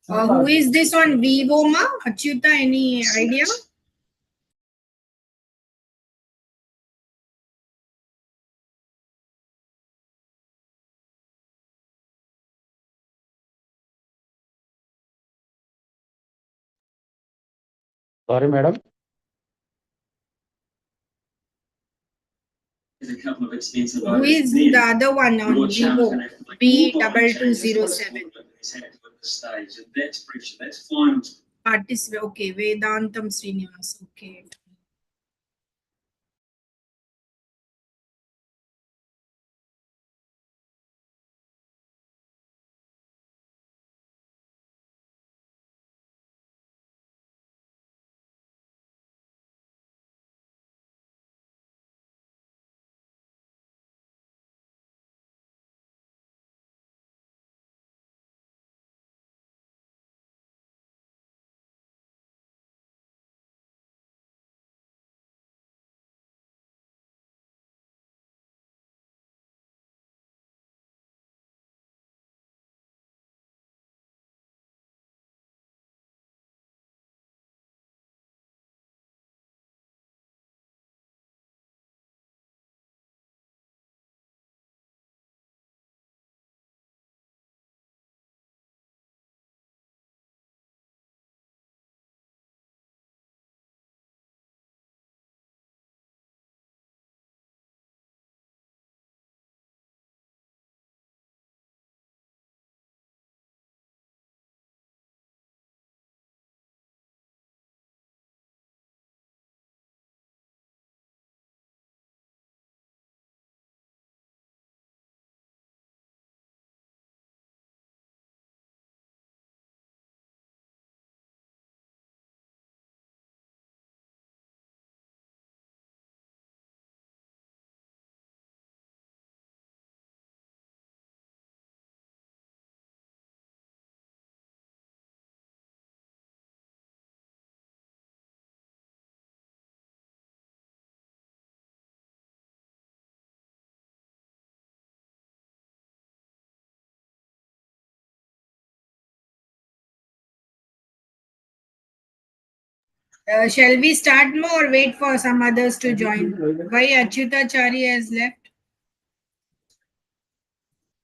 Who is this on Vivo, ma? Achyuta, any idea? Sorry, madam. Who is the other one on Vivo? B2207. Participate. Okay, Vedantam Srinivas. Okay. Shall we start more or wait for some others to join? Why Achyuta Chari has left?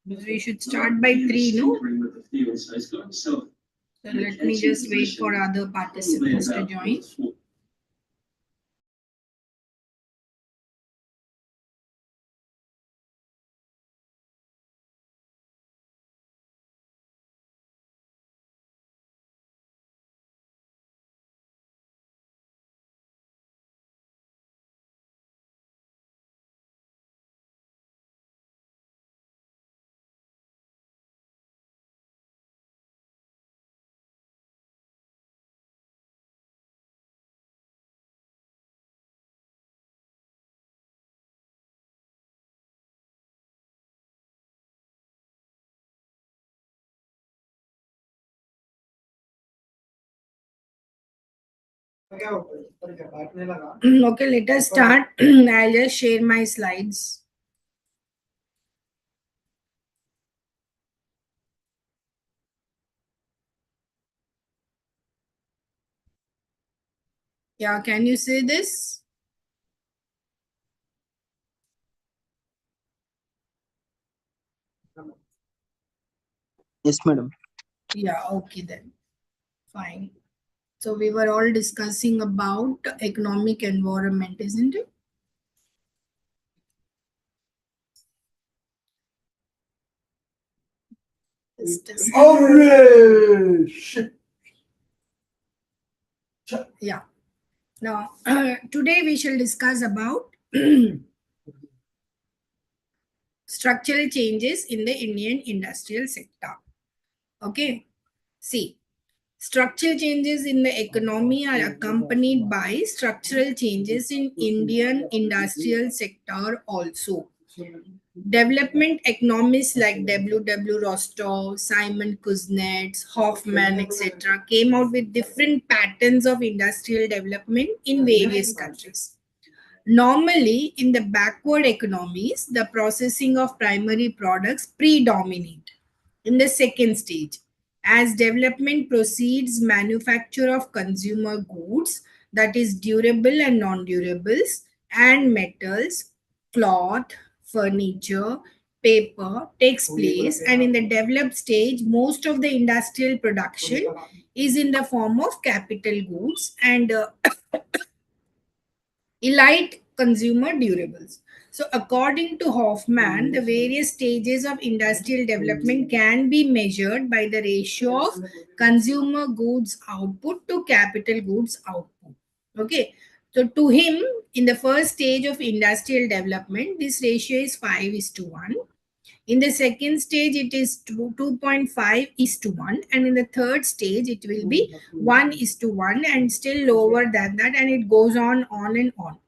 We should start by 3, no? So let me just wait for other participants to join. Okay, let us start. I'll just share my slides. Yeah, can you see this? Yes, madam. Yeah, okay then. Fine. So we were all discussing about economic environment, isn't it? Yeah. Now, today we shall discuss about structural changes in the Indian industrial sector. Okay. See, structural changes in the economy are accompanied by structural changes in Indian industrial sector also. Development economists like W. Rostov, Simon Kuznets, Hoffman, etc., came out with different patterns of industrial development in various countries. Normally, in the backward economies, the processing of primary products predominate in the second stage, As development proceeds, manufacture of consumer goods, that is durable and non-durables, and metals, cloth, furniture, paper takes place, and in the developed stage most of the industrial production is in the form of capital goods and elite consumer durables. So, according to Hoffman, the various stages of industrial development can be measured by the ratio of consumer goods output to capital goods output. Okay. So, to him, in the first stage of industrial development, this ratio is 5 is to 1. In the second stage, it is 2.5 is to 1. And in the third stage, it will be 1 is to 1 and still lower than that. And it goes on and on.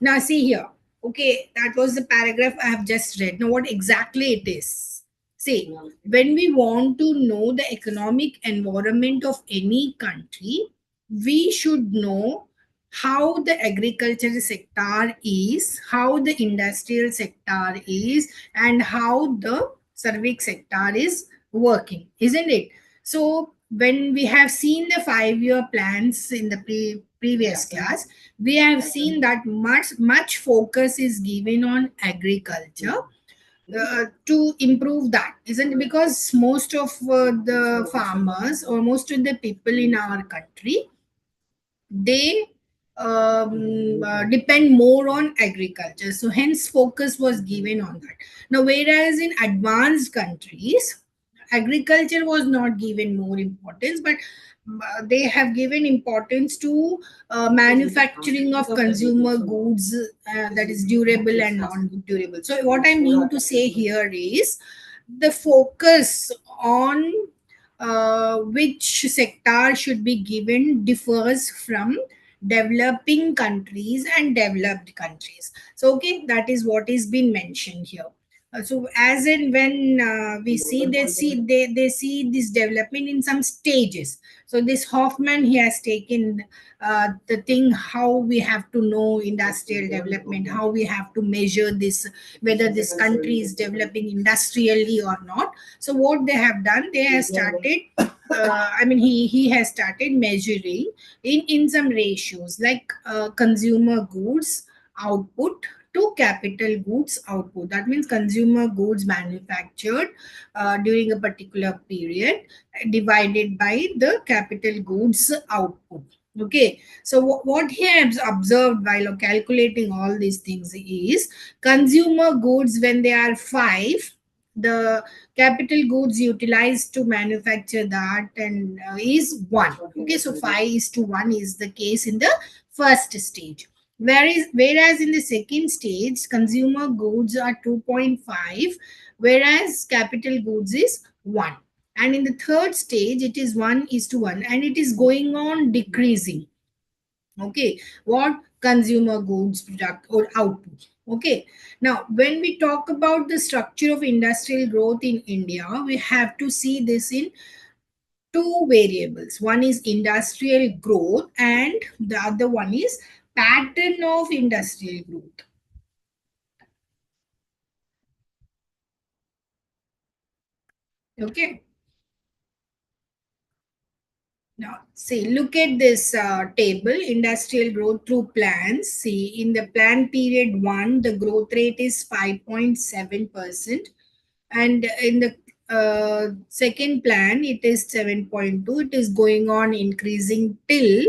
Now, see here. Okay, that was the paragraph I have just read. Now, what exactly it is? See, when we want to know the economic environment of any country, we should know how the agricultural sector is, how the industrial sector is, and how the service sector is working, isn't it? So, when we have seen the 5-year plans in the previous class, we have seen that much focus is given on agriculture to improve that, isn't it? Because most of the farmers or most of the people in our country, they depend more on agriculture, so hence focus was given on that. Now, whereas in advanced countries, agriculture was not given more importance, but they have given importance to manufacturing of consumer goods, that is durable and non-durable. So what I mean to say here is the focus on which sector should be given differs from developing countries and developed countries. So okay, that is what is being mentioned here. So as in when we see, they see this development in some stages. So this Hoffman, he has taken the thing how we have to know industrial development, how we have to measure this, whether this country is developing industrially or not. So what they have done, they have started I mean, he has started measuring in some ratios like consumer goods output to capital goods output. That means consumer goods manufactured during a particular period divided by the capital goods output. Okay, so what he has observed while calculating all these things is consumer goods, when they are 5, the capital goods utilized to manufacture that and is 1. Okay, so 5 is to 1 is the case in the first stage. Whereas in the second stage, consumer goods are 2.5, whereas capital goods is 1. And in the third stage, it is 1 is to 1, and it is going on decreasing. Okay, what consumer goods product or output. Okay, now when we talk about the structure of industrial growth in India, we have to see this in two variables. One is industrial growth and the other one is pattern of industrial growth. Okay, now see, look at this table, industrial growth through plans. See, in the plan period 1, the growth rate is 5.7%, and in the second plan it is 7.2. It is going on increasing till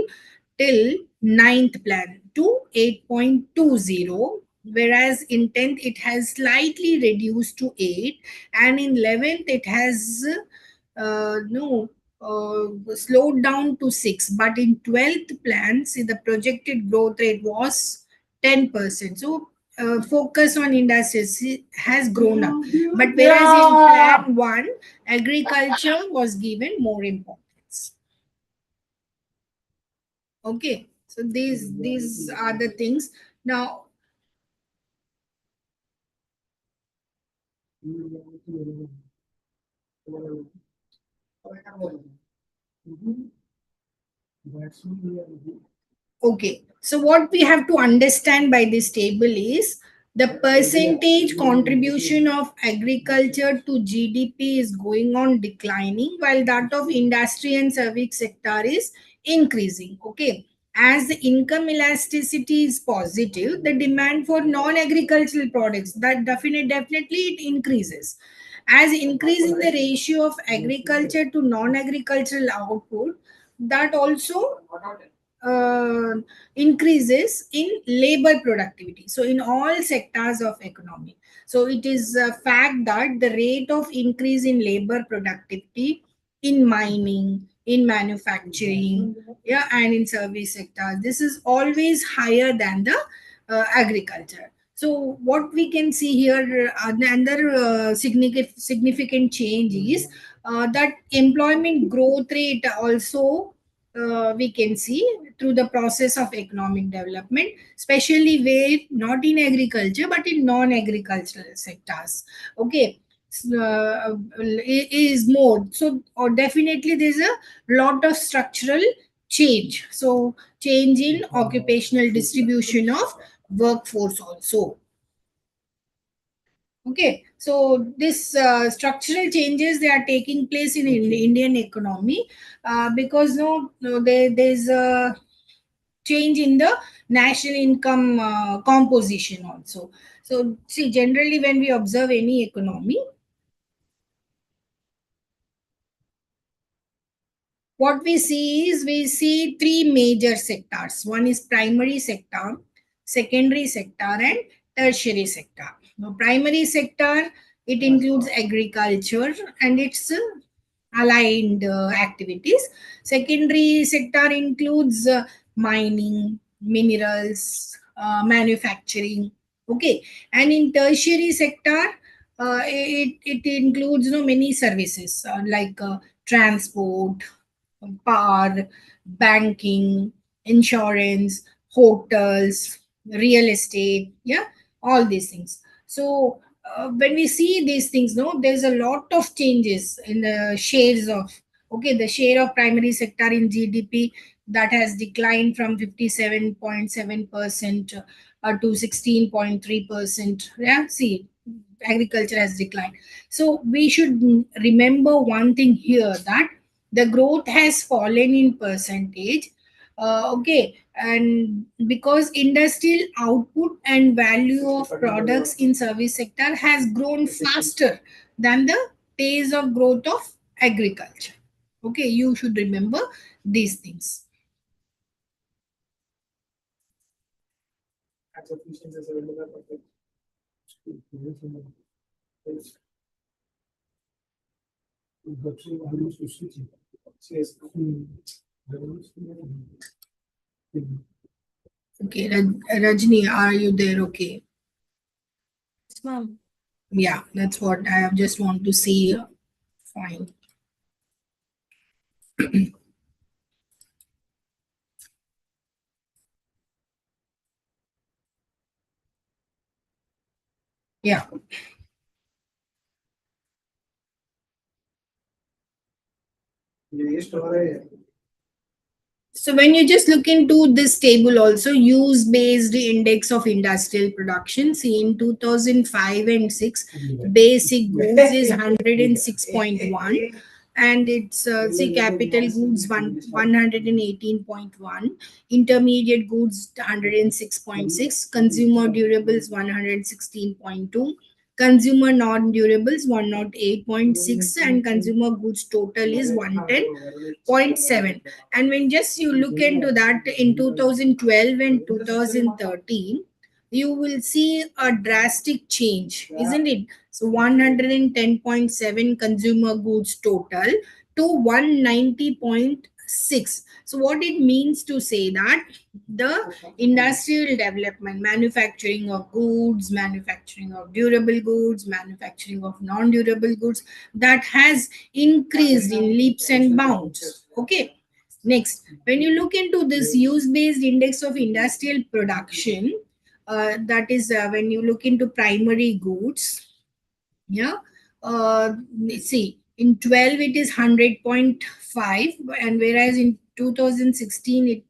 ninth plan to 8.20, whereas in 10th it has slightly reduced to 8, and in 11th it has no slowed down to 6. But in 12th plan, see, the projected growth rate was 10%. So focus on industries has grown up. But whereas in plan 1, agriculture was given more importance. Okay, so these are the things. Now, okay, so what we have to understand by this table is The percentage contribution of agriculture to GDP is going on declining, while that of industry and service sector is increasing. Okay. As the income elasticity is positive, the demand for non-agricultural products, that definitely it increases. As increase in the ratio of agriculture to non-agricultural output, that also uh, increases in labor productivity. So in all sectors of economy, so it is a fact that the rate of increase in labor productivity in mining, in manufacturing, yeah, and in service sector, this is always higher than the agriculture. So what we can see here, another significant change is that employment growth rate also we can see through the process of economic development, especially where not in agriculture but in non-agricultural sectors. Okay. Is more so, or definitely there's a lot of structural change. So change in occupational distribution of workforce also. Okay, so this structural changes they are taking place in Indian economy because there's a change in the national income composition also. So see, generally when we observe any economy, what we see is we see three major sectors. One is primary sector, secondary sector, and tertiary sector. Now, primary sector, it includes agriculture and its aligned activities. Secondary sector includes mining, minerals, manufacturing. Okay, and in tertiary sector, it includes many services like transport, power, banking, insurance, hotels, real estate, yeah, all these things. So when we see these things, no, there's a lot of changes in the shares of, okay, the share of primary sector in GDP that has declined from 57.7% to 16.3%. Yeah, see, agriculture has declined. So we should remember one thing here, that the growth has fallen in percentage. Okay, and because industrial output and value of products in service sector has grown faster than the pace of growth of agriculture. Okay, you should remember these things. Okay, Rajni, are you there? Okay. Yes, ma'am. Yeah, that's what I just want to see. Fine. Yeah. So when you just look into this table also, use based index of industrial production, see in 2005 and 6, basic goods is 106.1, and it's see capital goods 118.1, intermediate goods 106.6, consumer durables 116.2, consumer non-durables 108.6, and consumer goods total is 110.7. And when just you look into that in 2012 and 2013, you will see a drastic change, isn't it? So 110.7 consumer goods total to 190.6. So what it means to say that the industrial development, manufacturing of goods, manufacturing of durable goods, manufacturing of non-durable goods, that has increased in leaps and bounds. Okay. Next, when you look into this use-based index of industrial production, that is when you look into primary goods, yeah, see, In 12 it is 100.5, and whereas in 2016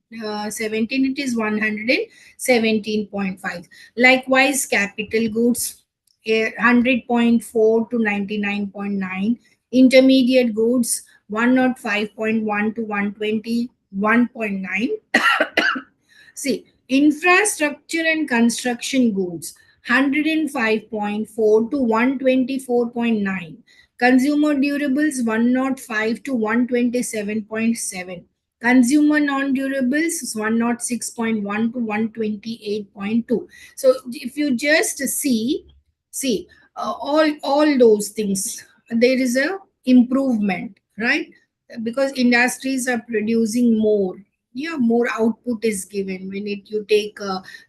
17 it is 117.5. Likewise capital goods, 100.4 to 99.9. Intermediate goods, 105.1 to 121.9. See, infrastructure and construction goods, 105.4 to 124.9. Consumer durables, 105 to 127.7. Consumer non-durables, 106.1 to 128.2. So if you just see all those things, there is a improvement, right? Because industries are producing more, yeah, more output is given when it you take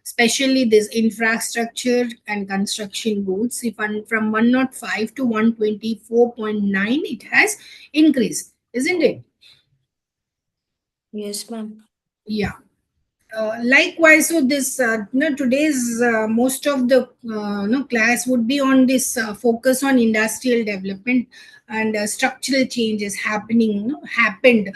especially this infrastructure and construction goods. If from 105 to 124.9 it has increased, isn't it? Yes, ma'am. Yeah. Likewise, so this today's most of the class would be on this focus on industrial development and structural changes happened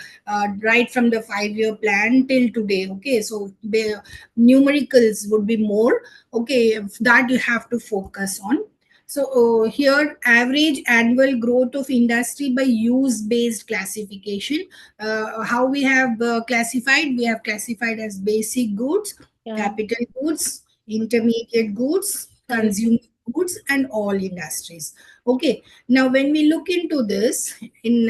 right from the 5-year plan till today. Okay, so the numericals would be more. Okay, that you have to focus on. So here average annual growth of industry by use based classification. How we have classified? We have classified as basic goods, Yeah. capital goods, intermediate goods, Sorry. consumer goods, and all industries. Okay. Now, when we look into this in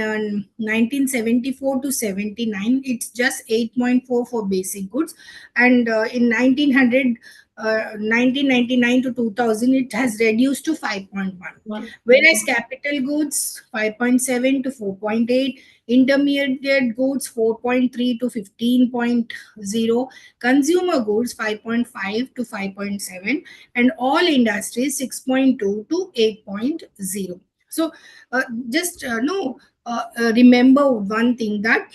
1974 to 79, it's just 8.4 for basic goods, and in 1900. 1999 to 2000, it has reduced to 5.1. One. Whereas capital goods 5.7 to 4.8, intermediate goods 4.3 to 15.0, consumer goods 5.5 to 5.7, and all industries 6.2 to 8.0. So just no remember one thing, that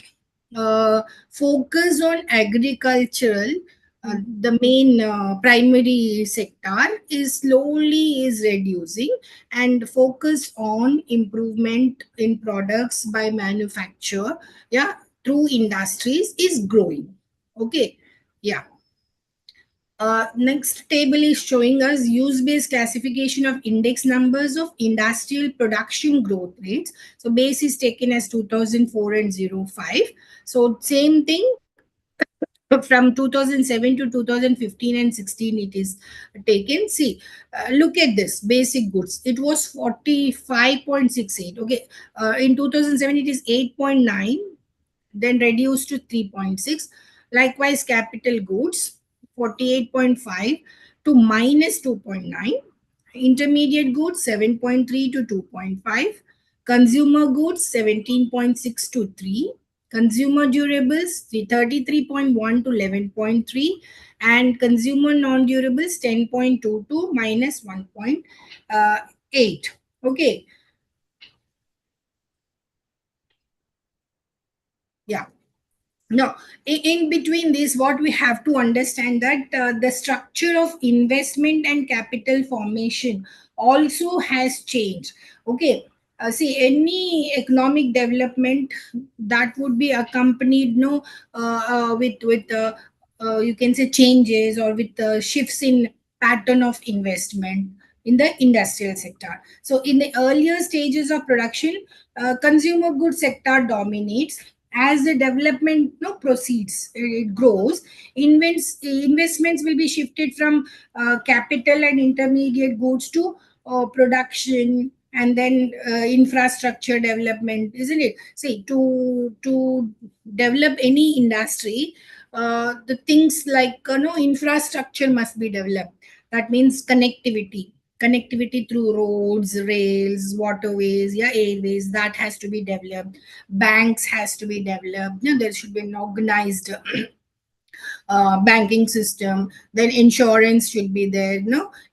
focus on agricultural, the main primary sector is slowly is reducing, and focus on improvement in products by manufacture, yeah, through industries is growing. Okay, yeah. Next table is showing us use-based classification of index numbers of industrial production growth rates. So base is taken as 2004 and 05. So same thing from 2007 to 2015 and 16 it is taken. See, look at this basic goods, it was 45.68. Okay, in 2007 it is 8.9, then reduced to 3.6. Likewise capital goods 48.5 to minus 2.9. Intermediate goods 7.3 to 2.5. Consumer goods 17.6 to 3. Consumer durables 33.1 to 11.3. And consumer non-durables 10.2 to minus 1.8. Okay. Yeah. No, in between this, what we have to understand that the structure of investment and capital formation also has changed. Okay, see, any economic development that would be accompanied, no, with you can say changes or with shifts in pattern of investment in the industrial sector. So, in the earlier stages of production, consumer goods sector dominates. As the development proceeds, it grows, investments will be shifted from capital and intermediate goods to production, and then infrastructure development, isn't it? See, to develop any industry, the things like infrastructure must be developed. That means connectivity through roads, rails, waterways, yeah, airways, that has to be developed. Banks has to be developed. There should be an organized banking system. Then insurance should be there.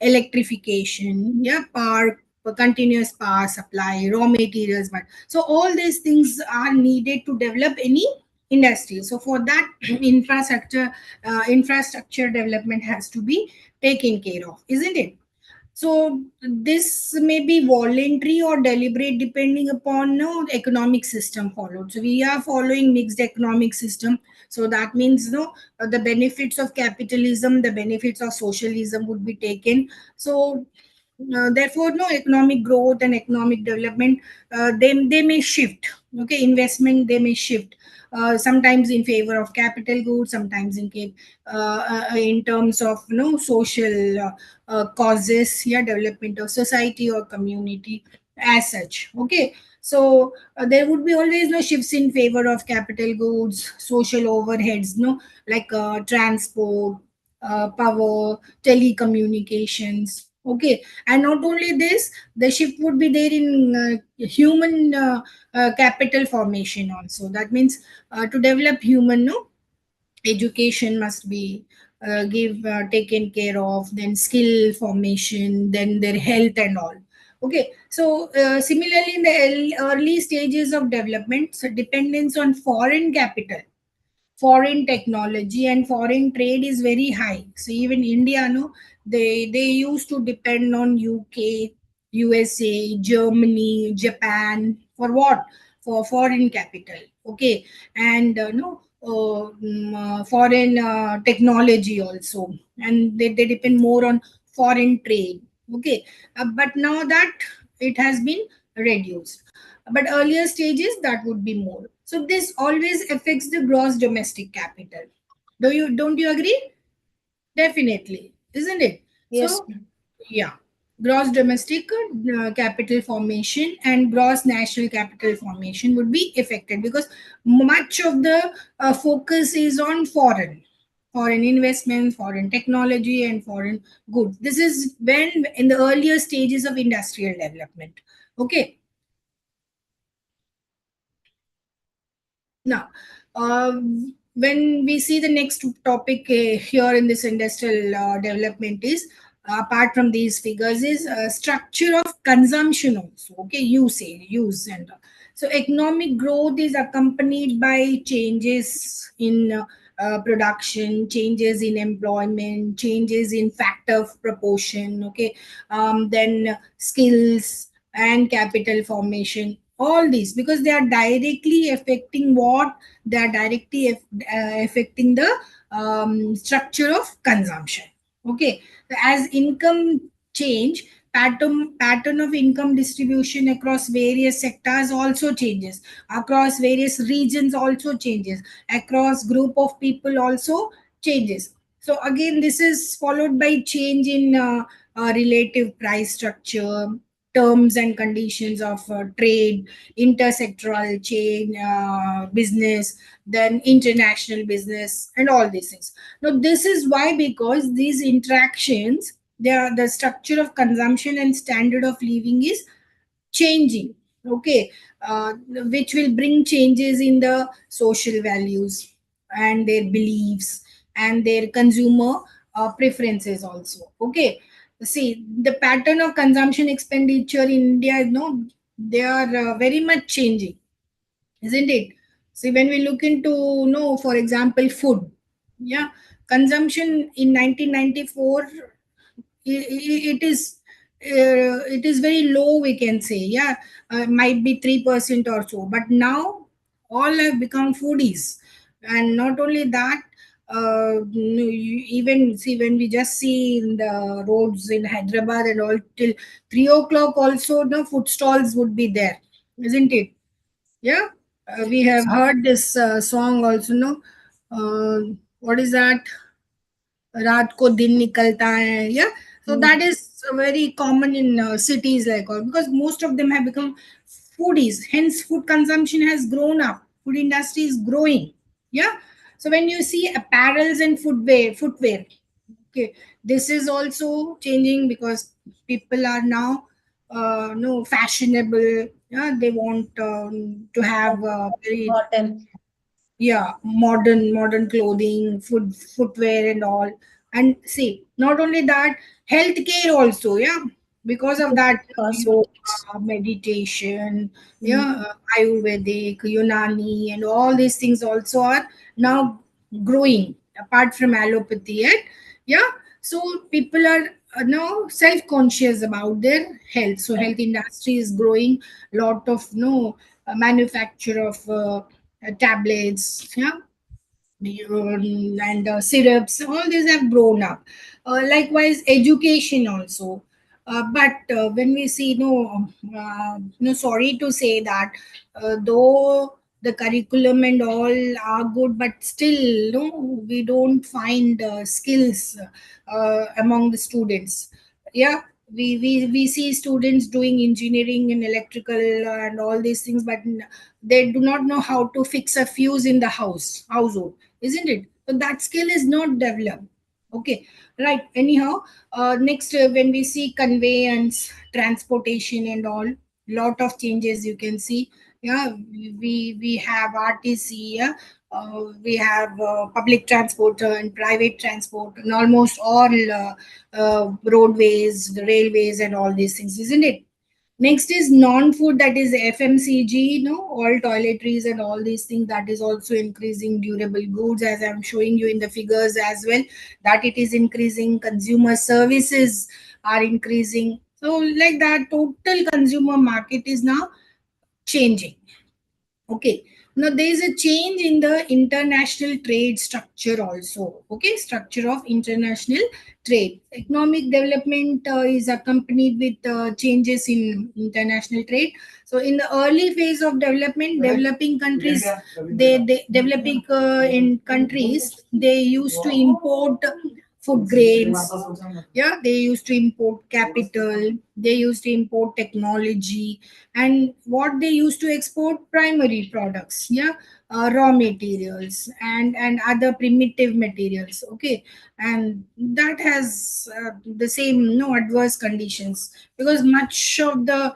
Electrification, yeah, power, continuous power supply, raw materials. But so all these things are needed to develop any industry. So for that, infrastructure development has to be taken care of, isn't it? So this may be voluntary or deliberate depending upon no economic system followed. So we are following mixed economic system. So that means no the benefits of capitalism, the benefits of socialism would be taken. So therefore no economic growth and economic development, they may shift. Okay, investment they may shift, sometimes in favor of capital goods, sometimes in terms of social causes, yeah, development of society or community as such. Okay, so there would be always no shifts in favor of capital goods, social overheads, no, like transport, power, telecommunications. Okay, and not only this, the shift would be there in human capital formation also. That means to develop human, no, education must be give taken care of, then skill formation, then their health and all. Okay, so similarly in the early stages of development, so dependence on foreign capital, foreign technology and foreign trade is very high. So even India, no, they used to depend on UK, USA, Germany, Japan for what? For foreign capital. Okay, and no. Foreign technology also, and they depend more on foreign trade. Okay, but now that it has been reduced, but earlier stages that would be more. So this always affects the gross domestic capital. Don't you agree? Definitely, isn't it? Yes, So ma'am. yeah, gross domestic capital formation and gross national capital formation would be affected because much of the focus is on foreign investment, foreign technology and foreign goods. This is when in the earlier stages of industrial development. Okay. Now, when we see the next topic here in this industrial development is, apart from these figures, is structure of consumption also. Okay, use and so economic growth is accompanied by changes in production, changes in employment, changes in factor of proportion. Okay, then skills and capital formation, all these, because they are directly affecting what, they are directly affecting the structure of consumption. Okay, as income change, pattern of income distribution across various sectors also changes, across various regions also changes, across group of people also changes. So again this is followed by change in relative price structure, terms and conditions of trade, intersectoral chain business, then international business, and all these things. Now, this is why, because these interactions, the structure of consumption and standard of living is changing. Okay, which will bring changes in the social values and their beliefs and their consumer preferences also. Okay, see the pattern of consumption expenditure in India, they are very much changing, isn't it? See, when we look into, for example, food, yeah, consumption in 1994, it is very low, we can say. Yeah, might be 3% or so, but now all have become foodies. And not only that, you even see, when we just see in the roads in Hyderabad and all, till 3 o'clock also the food stalls would be there, isn't it? Yeah, we have Yes, heard this song also, no? What is that? रात को दिन निकलता है, yeah. So ma'am. that is very common in cities like all, because most of them have become foodies, hence food consumption has grown up, food industry is growing. Yeah, so when you see apparels and footwear, okay, this is also changing because people are now no fashionable. Yeah, they want to have very, Cotton. yeah, modern clothing, footwear and all. And see, not only that, healthcare also. Yeah, because of that, Cosmetics. yoga, meditation, Mm. yeah, ayurvedic, Unani, and all these things also are now growing, apart from allopathy. And yeah, So people are now self-conscious about their health. So health industry is growing. Lot of manufacture of tablets, yeah, and syrups, all these have grown up. Likewise education also. But when we see, no, sorry to say that, though the curriculum and all are good, but still no, we don't find skills among the students. Yeah, we see students doing engineering and electrical and all these things, but they do not know how to fix a fuse in the household, isn't it? So that skill is not developed. Okay, right. Anyhow, next, when we see conveyance, transportation, and all, lot of changes you can see. Yeah, we have RTC. Yeah, we have public transport and private transport, and almost all roadways, the railways, and all these things, isn't it? Next is non-food, that is FMCG, all toiletries and all these things, that is also increasing. Durable goods, as I'm showing you in the figures as well, that it is increasing. Consumer services are increasing. So like that, total consumer market is now changing. Okay. Now there is a change in the international trade structure also. Okay, structure of international trade. Economic development is accompanied with changes in international trade. So in the early phase of development, developing countries, they developing in countries, they used to import food grains. Yeah, they used to import capital, they used to import technology, and what they used to export, primary products. Yeah, raw materials and other primitive materials. Okay, and that has the same no adverse conditions, because much of the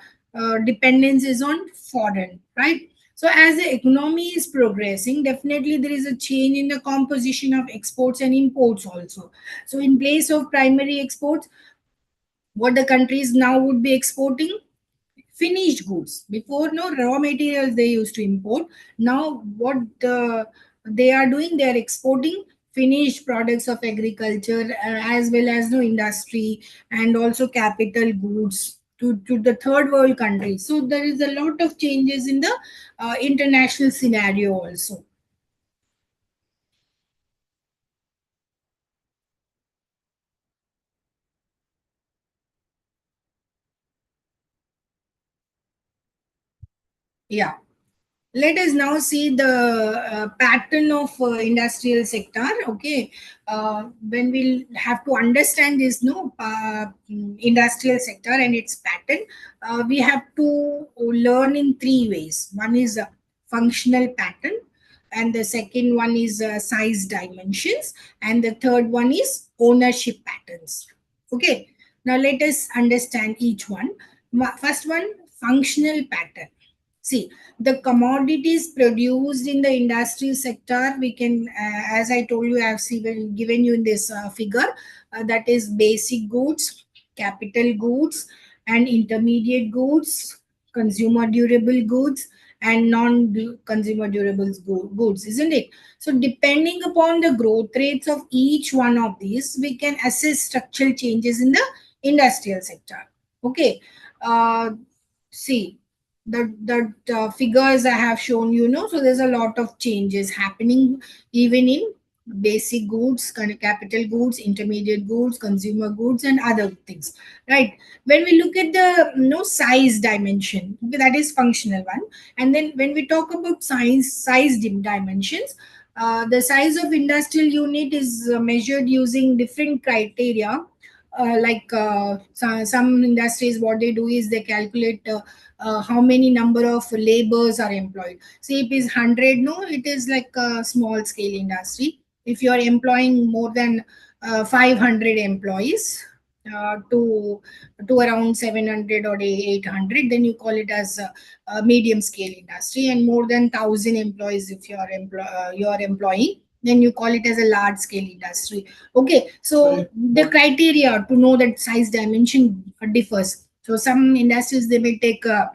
dependence is on foreign, right? So as the economy is progressing, definitely there is a change in the composition of exports and imports also. So in place of primary exports, what the countries now would be exporting, finished goods. Before, no, raw materials they used to import. Now what they are doing, they are exporting finished products of agriculture, as well as no industry, and also capital goods to the third world countries. So there is a lot of changes in the international scenario also. Yeah, let us now see the pattern of industrial sector. Okay, when we'll have to understand this industrial sector and its pattern, we have to learn in three ways. One is a functional pattern, and the second one is size dimensions, and the third one is ownership patterns. Okay, now let us understand each one. First one, functional pattern. See, the commodities produced in the industry sector, we can, as I told you, I have given you in this figure, that is basic goods, capital goods, and intermediate goods, consumer durable goods, and non-consumer durable goods, isn't it? So depending upon the growth rates of each one of these, we can assess structural changes in the industrial sector. Okay. See, the figures I have shown you know, so there's a lot of changes happening even in basic goods, kind of capital goods, intermediate goods, consumer goods, and other things, right? When we look at the size dimension, okay, that is functional one. And then when we talk about size dimensions, the size of industrial unit is measured using different criteria. Some industries, what they do is they calculate how many number of laborers are employed. Say if it's 100, no, it is like a small scale industry. If you are employing more than 500 employees, to around 700 or 800, then you call it as a medium scale industry. And more than 1,000 employees, if you are employing, then you call it as a large scale industry. Okay, so the criteria to know that size dimension differs. So some industries, they may take a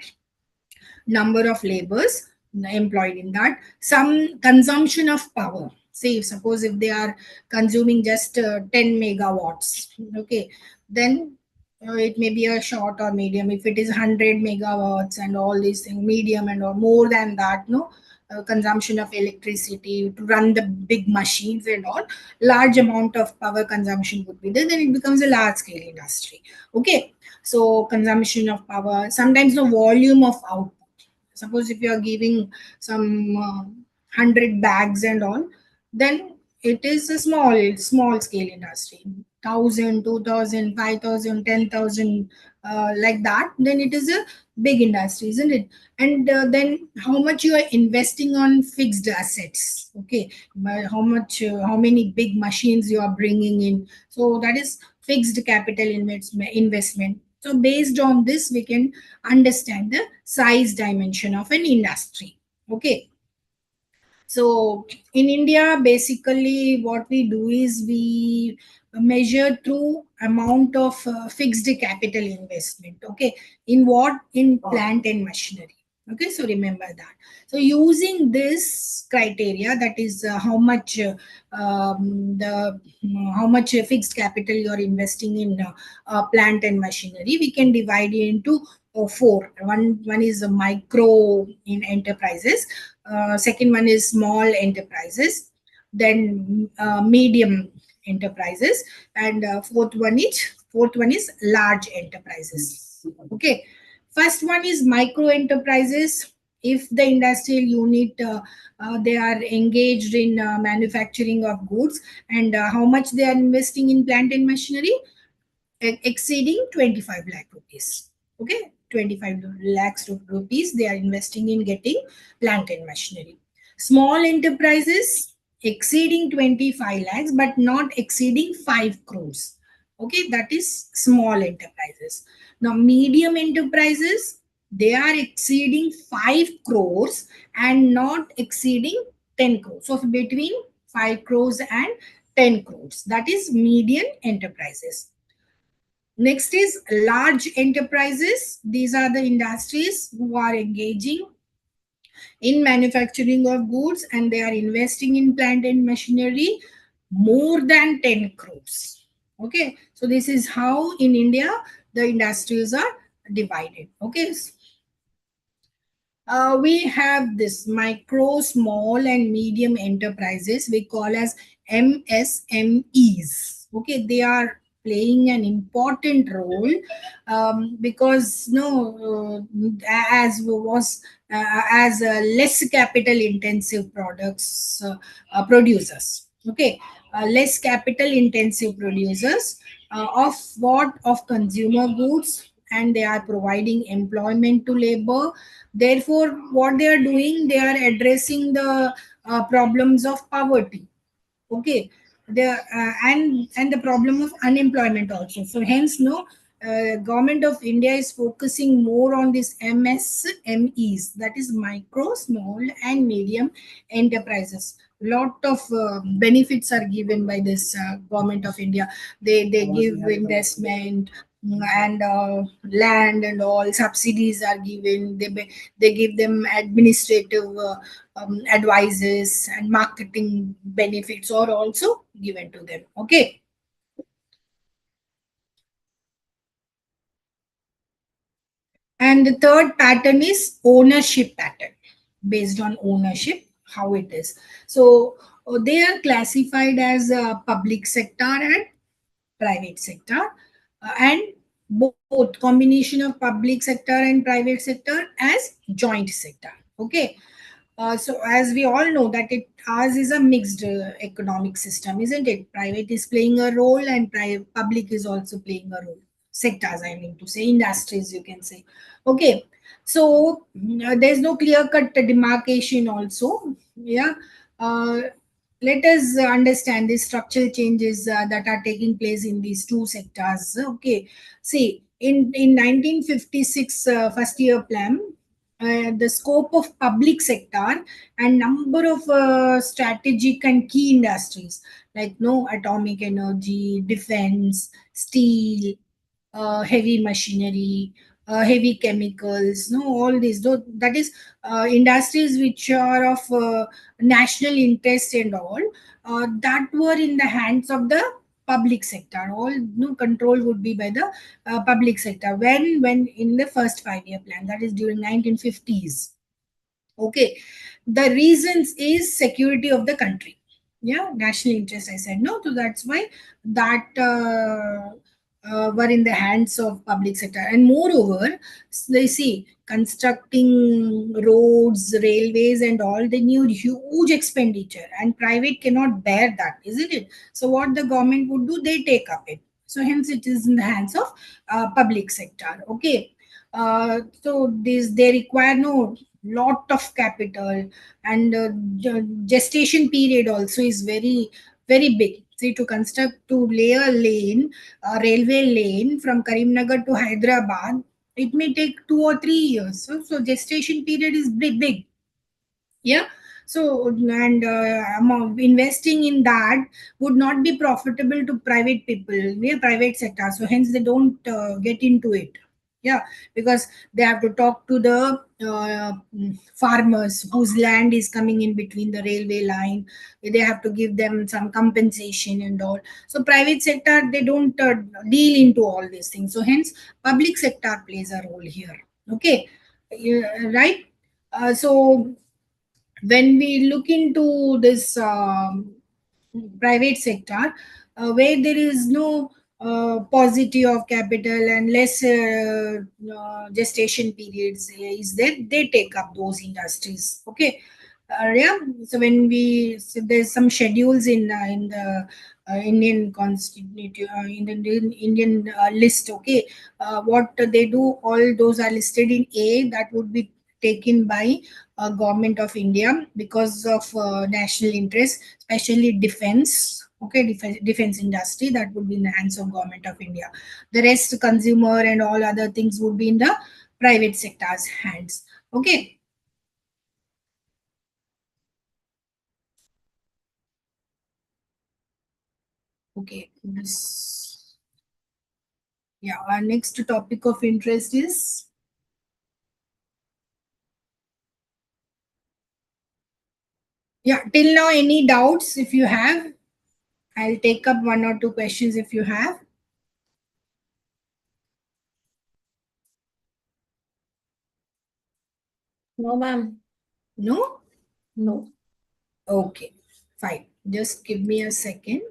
number of laborers employed in that. Some consumption of power. say suppose if they are consuming just 10 megawatts, okay, then it may be a short or medium. If it is 100 megawatts and all these things, medium and or more than that, no, consumption of electricity to run the big machines and all, large amount of power consumption would be there, then it becomes a large scale industry. Okay, so consumption of power, sometimes the volume of output. Suppose if you are giving some 100 bags and all, then it is a small scale industry. 1,000, 2,000, 5,000, 10,000, like that, then it is a big industry, isn't it? And then how much you are investing on fixed assets, okay, by how much, how many big machines you are bringing in, so that is fixed capital investment. So based on this we can understand the size dimension of an industry. Okay, so in India, basically what we do is we measure through amount of fixed capital investment. Okay, in what? In plant and machinery. Okay, so remember that. So using this criteria, that is how much fixed capital you are investing in plant and machinery, we can divide it into four. One is micro in enterprises, second one is small enterprises, then medium enterprises, and fourth one is large enterprises. Okay, first one is micro enterprises. If the industrial unit, they are engaged in manufacturing of goods, and how much they are investing in plant and machinery, exceeding 25 lakh rupees. Okay, 25 lakhs rupees they are investing in getting plant and machinery. Small enterprises exceeding 25 lakhs but not exceeding 5 crores. Okay, that is small enterprises. Now, medium enterprises, they are exceeding 5 crores and not exceeding 10 crores. So, between 5 crores and 10 crores, that is medium enterprises. Next is large enterprises. These are the industries who are engaging in manufacturing of goods and they are investing in plant and machinery more than 10 crores. Okay, so this is how in India the industries are divided. Okay, we have this micro, small, and medium enterprises we call as MSMEs. Okay, they are playing an important role because as less capital intensive products producers. Okay, less capital intensive producers of what? Of consumer goods, and they are providing employment to labor. Therefore, what they are doing, they are addressing the problems of poverty. Okay, the and the problem of unemployment also. So hence, no, government of India is focusing more on this MSMEs, that is micro, small, and medium enterprises. Lot of benefits are given by this government of India. They give investment, and land and all subsidies are given. They give them administrative advices, and marketing benefits are also given to them. Okay, and the third pattern is ownership pattern. Based on ownership, how it is. So they are classified as public sector and private sector, and both combination of public sector and private sector as joint sector. Okay, so as we all know that ours is a mixed economic system, isn't it? Private is playing a role and public is also playing a role. Sectors, I mean to say, industries, you can say. Okay, so there's no clear cut demarcation also. Yeah. Uh, Let us understand the structural changes that are taking place in these two sectors. Okay, see, in 1956 first year plan, the scope of public sector and number of strategic and key industries like no atomic energy, defense, steel, heavy machinery, heavy chemicals, no, all these. That is industries which are of national interest and all, that were in the hands of the public sector. All no control would be by the public sector. When in the first 5-year plan, that is during 1950s. Okay, the reasons is security of the country. Yeah, national interest, I said no, so that's why that were in the hands of public sector. And moreover, they see constructing roads, railways and all, they need huge expenditure, and private cannot bear that, isn't it? So what the government would do, they take up it. So hence it is in the hands of public sector. Okay, so this, they require no lot of capital, and gestation period also is very big. See, to construct, to lay a lane, a railway lane from Karimnagar to Hyderabad, it may take 2 or 3 years. So gestation period is big. Yeah. So and investing in that would not be profitable to private people, yeah, private sector. So hence they don't get into it. Yeah, because they have to talk to the farmers whose land is coming in between the railway line. They have to give them some compensation and all. So private sector, they don't deal into all these things. So hence public sector plays a role here. Okay. Right. So when we look into this private sector, where there is no paucity of capital and less gestation periods is there, they take up those industries. Okay. Yeah, so when we, so there's some schedules in the Indian constitution, Indian list. Okay, what they do, all those are listed in A, that would be taken by government of India because of national interest, especially defense. Okay, defense industry, that would be in the hands of government of India. The rest, consumer and all other things, would be in the private sector's hands. Okay. Okay. This, yeah. Our next topic of interest is, yeah. Till now, any doubts? If you have, I'll take up 1 or 2 questions if you have. No, ma'am. No. No. Okay. Fine. Just give me a second.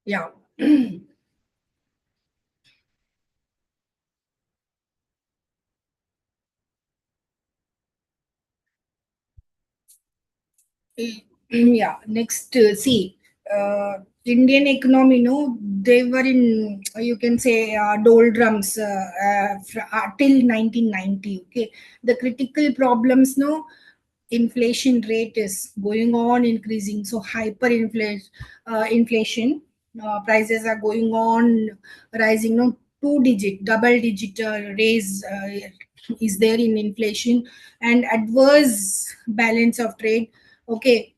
Yeah. Yeah, next, see, Indian economy, no, they were in, you can say, doldrums till 1990. Okay, the critical problems, no, inflation rate is going on increasing, so inflation, prices are going on rising, no, two digit, double digit raise is there in inflation, and adverse balance of trade. Okay,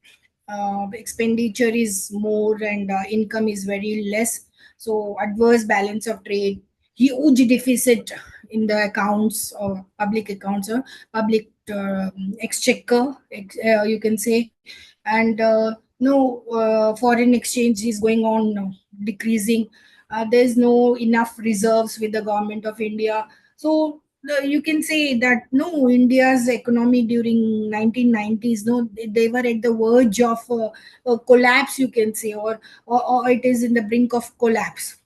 expenditure is more and income is very less, so adverse balance of trade, huge deficit in the accounts or public accounts or public exchequer, you can say, and no, foreign exchange is going on decreasing. There's no enough reserves with the government of India. So you can say that no, India's economy during 1990s, no, they were at the verge of a collapse, you can say, or it is in the brink of collapse.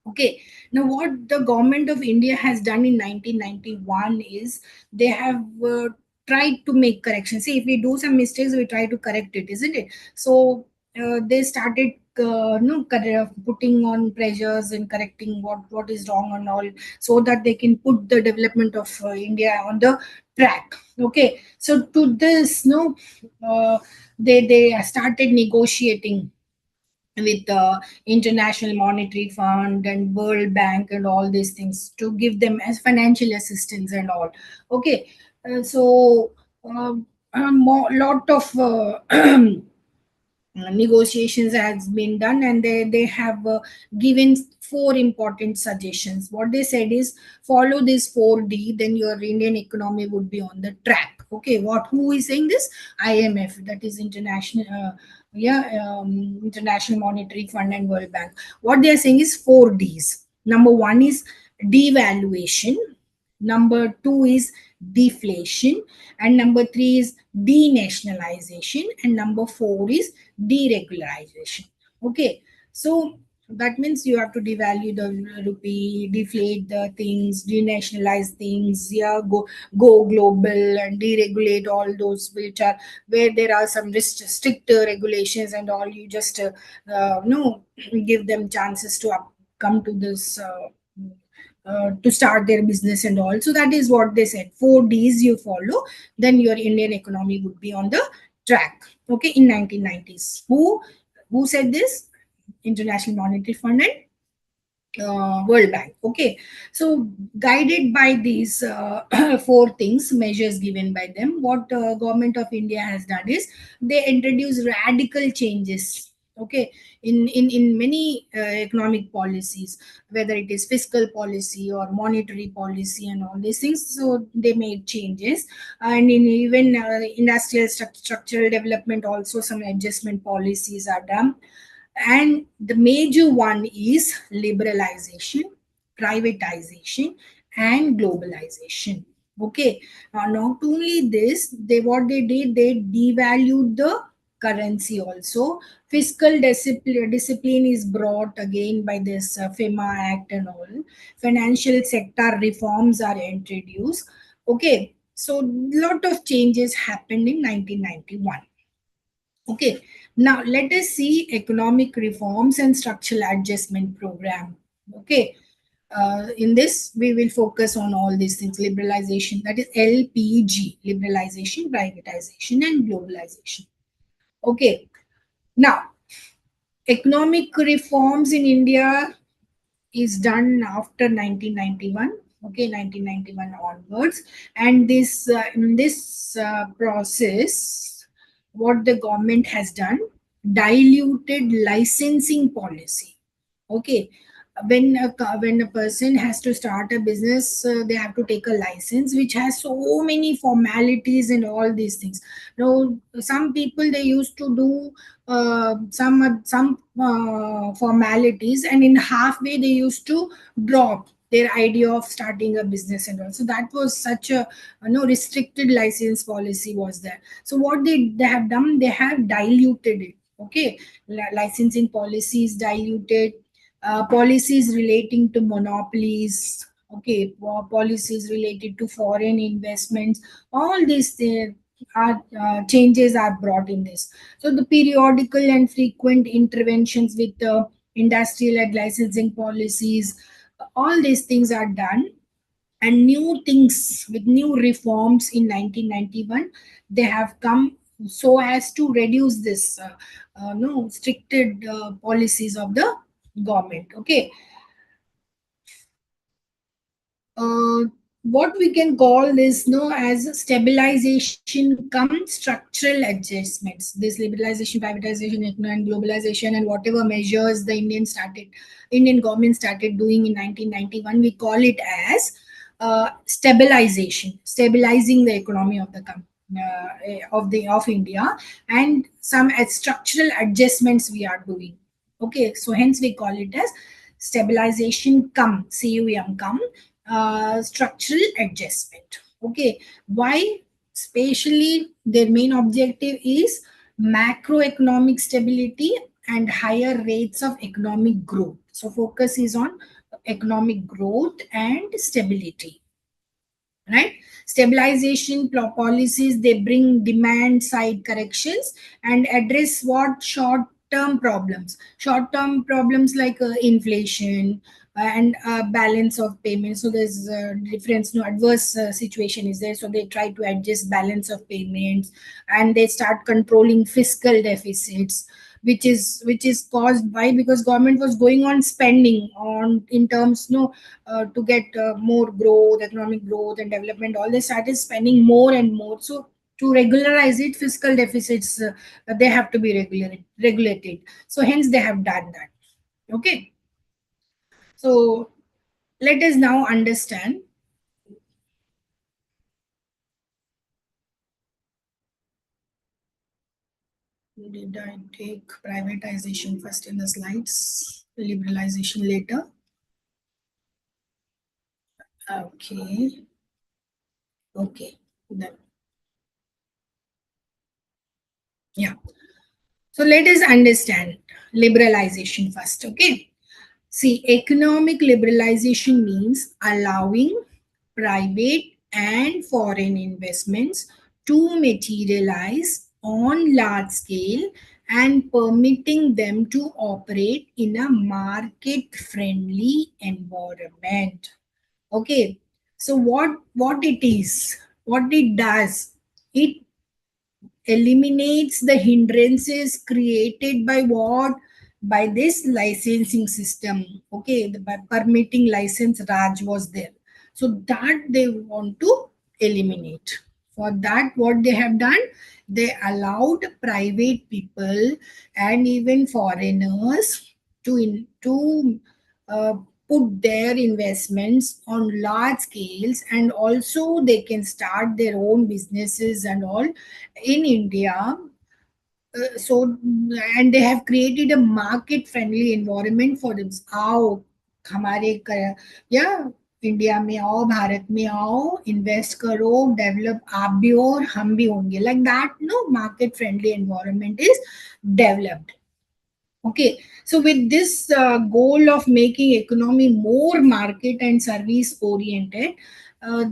Okay, now what the government of India has done in 1991 is they have tried to make corrections. See, if we do some mistakes, we try to correct it, isn't it? So they started no, putting on pressures and correcting what is wrong and all, so that they can put the development of India on the track. Okay, so to this, no, they started negotiating with the International Monetary Fund and World Bank and all these things to give them as financial assistance and all. Okay, so a lot of negotiations has been done, and they have given four important suggestions. What they said is, follow this 4D, then your Indian economy would be on the track. Okay, what, who is saying this? IMF, that is international, International Monetary Fund and World Bank. What they are saying is 4Ds. Number one is devaluation, number two is deflation, and number three is denationalization, and number four is deregularization. Okay, so that means you have to devalue the rupee, deflate the things, denationalize things, yeah, go global and deregulate all those which are where there are some stricter regulations and all. You just no, give them chances to come to this to start their business and all. So that is what they said. 4Ds you follow, then your Indian economy would be on the track. Okay, in 1990s. Who said this? International Monetary Fund and World Bank. Okay, so guided by these four things, measures given by them, what government of India has done is they introduce radical changes. Okay, in many economic policies, whether it is fiscal policy or monetary policy and all these things. So they made changes, and in even industrial structural development also some adjustment policies are done, and the major one is liberalization, privatization, and globalization. Okay, now not only this, they what they did, they devalued the currency also. Fiscal discipline is brought again by this FEMA Act and all. Financial sector reforms are introduced. Okay, so lot of changes happened in 1991. Okay, now let us see economic reforms and structural adjustment program. Okay, in this we will focus on all these things: liberalization, that is LPG, liberalization, privatization, and globalization. Okay, now economic reforms in India is done after 1991. Okay, 1991 onwards, and this in this process, what the government has done, diluted licensing policy. Okay, when a person has to start a business, they have to take a license which has so many formalities and all these things. Now some people, they used to do some formalities, and in halfway they used to drop their idea of starting a business and all. So that was such a no, restricted license policy was there. So what they have done, they have diluted it. Okay, licensing policies diluted, policies relating to monopolies. Okay, policies related to foreign investments. All these are changes are brought in this. So the periodical and frequent interventions with the industrial and licensing policies, all these things are done, and new things with new reforms in 1991 they have come so as to reduce this no stricted policies of the government. Okay, uh, what we can call this no as stabilization come structural adjustments. This liberalization, privatization, and globalization, and whatever measures the Indian government started doing in 1991, we call it as stabilizing the economy of the of India, and some structural adjustments we are doing. Okay, so hence we call it as stabilization cum cum structural adjustment. Okay, why? Spatially, their main objective is macroeconomic stability and higher rates of economic growth. So, focus is on economic growth and stability, right? Stabilization policies, they bring demand side corrections and address what short term problems like inflation and balance of payments. So there's a difference, no adverse situation is there, so they try to adjust balance of payments, and they start controlling fiscal deficits, which is caused by because government was going on spending on in terms no to get more growth, economic growth and development. All they started spending more and more. So to regularize it, fiscal deficits they have to be regulated. So hence they have done that. Okay. So let us now understand. Did I take privatization first in the slides? Liberalization later. Okay. Okay. Then. Yeah. So let us understand liberalization first. Okay. See, economic liberalization means allowing private and foreign investments to materialize on large scale and permitting them to operate in a market friendly environment. Okay, so what it is, what it does, it eliminates the hindrances created by what, by this licensing system. Okay, by permitting license raj was there, so that they want to eliminate. For that, what they have done, they allowed private people and even foreigners to put their investments on large scales, and also they can start their own businesses and all in India. So, and they have created a market friendly environment for them. आओ हमारे या India में आओ, भारत में आओ, invest करो, develop आप भी हो और हम भी होंगे, like that. No, market friendly environment is developed. Okay, so with this goal of making economy more market and service oriented, uh,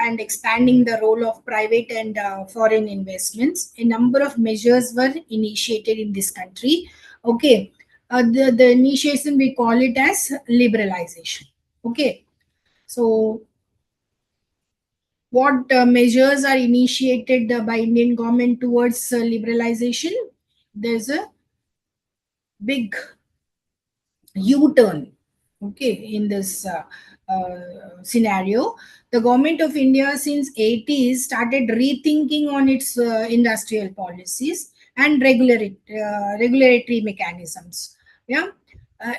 and expanding the role of private and foreign investments, a number of measures were initiated in this country. Okay, the initiation we call it as liberalization. Okay, so what measures are initiated by Indian government towards liberalization? There's a big U-turn. Okay, in this scenario, the government of India since 80s started rethinking on its industrial policies and regulatory mechanisms. Yeah,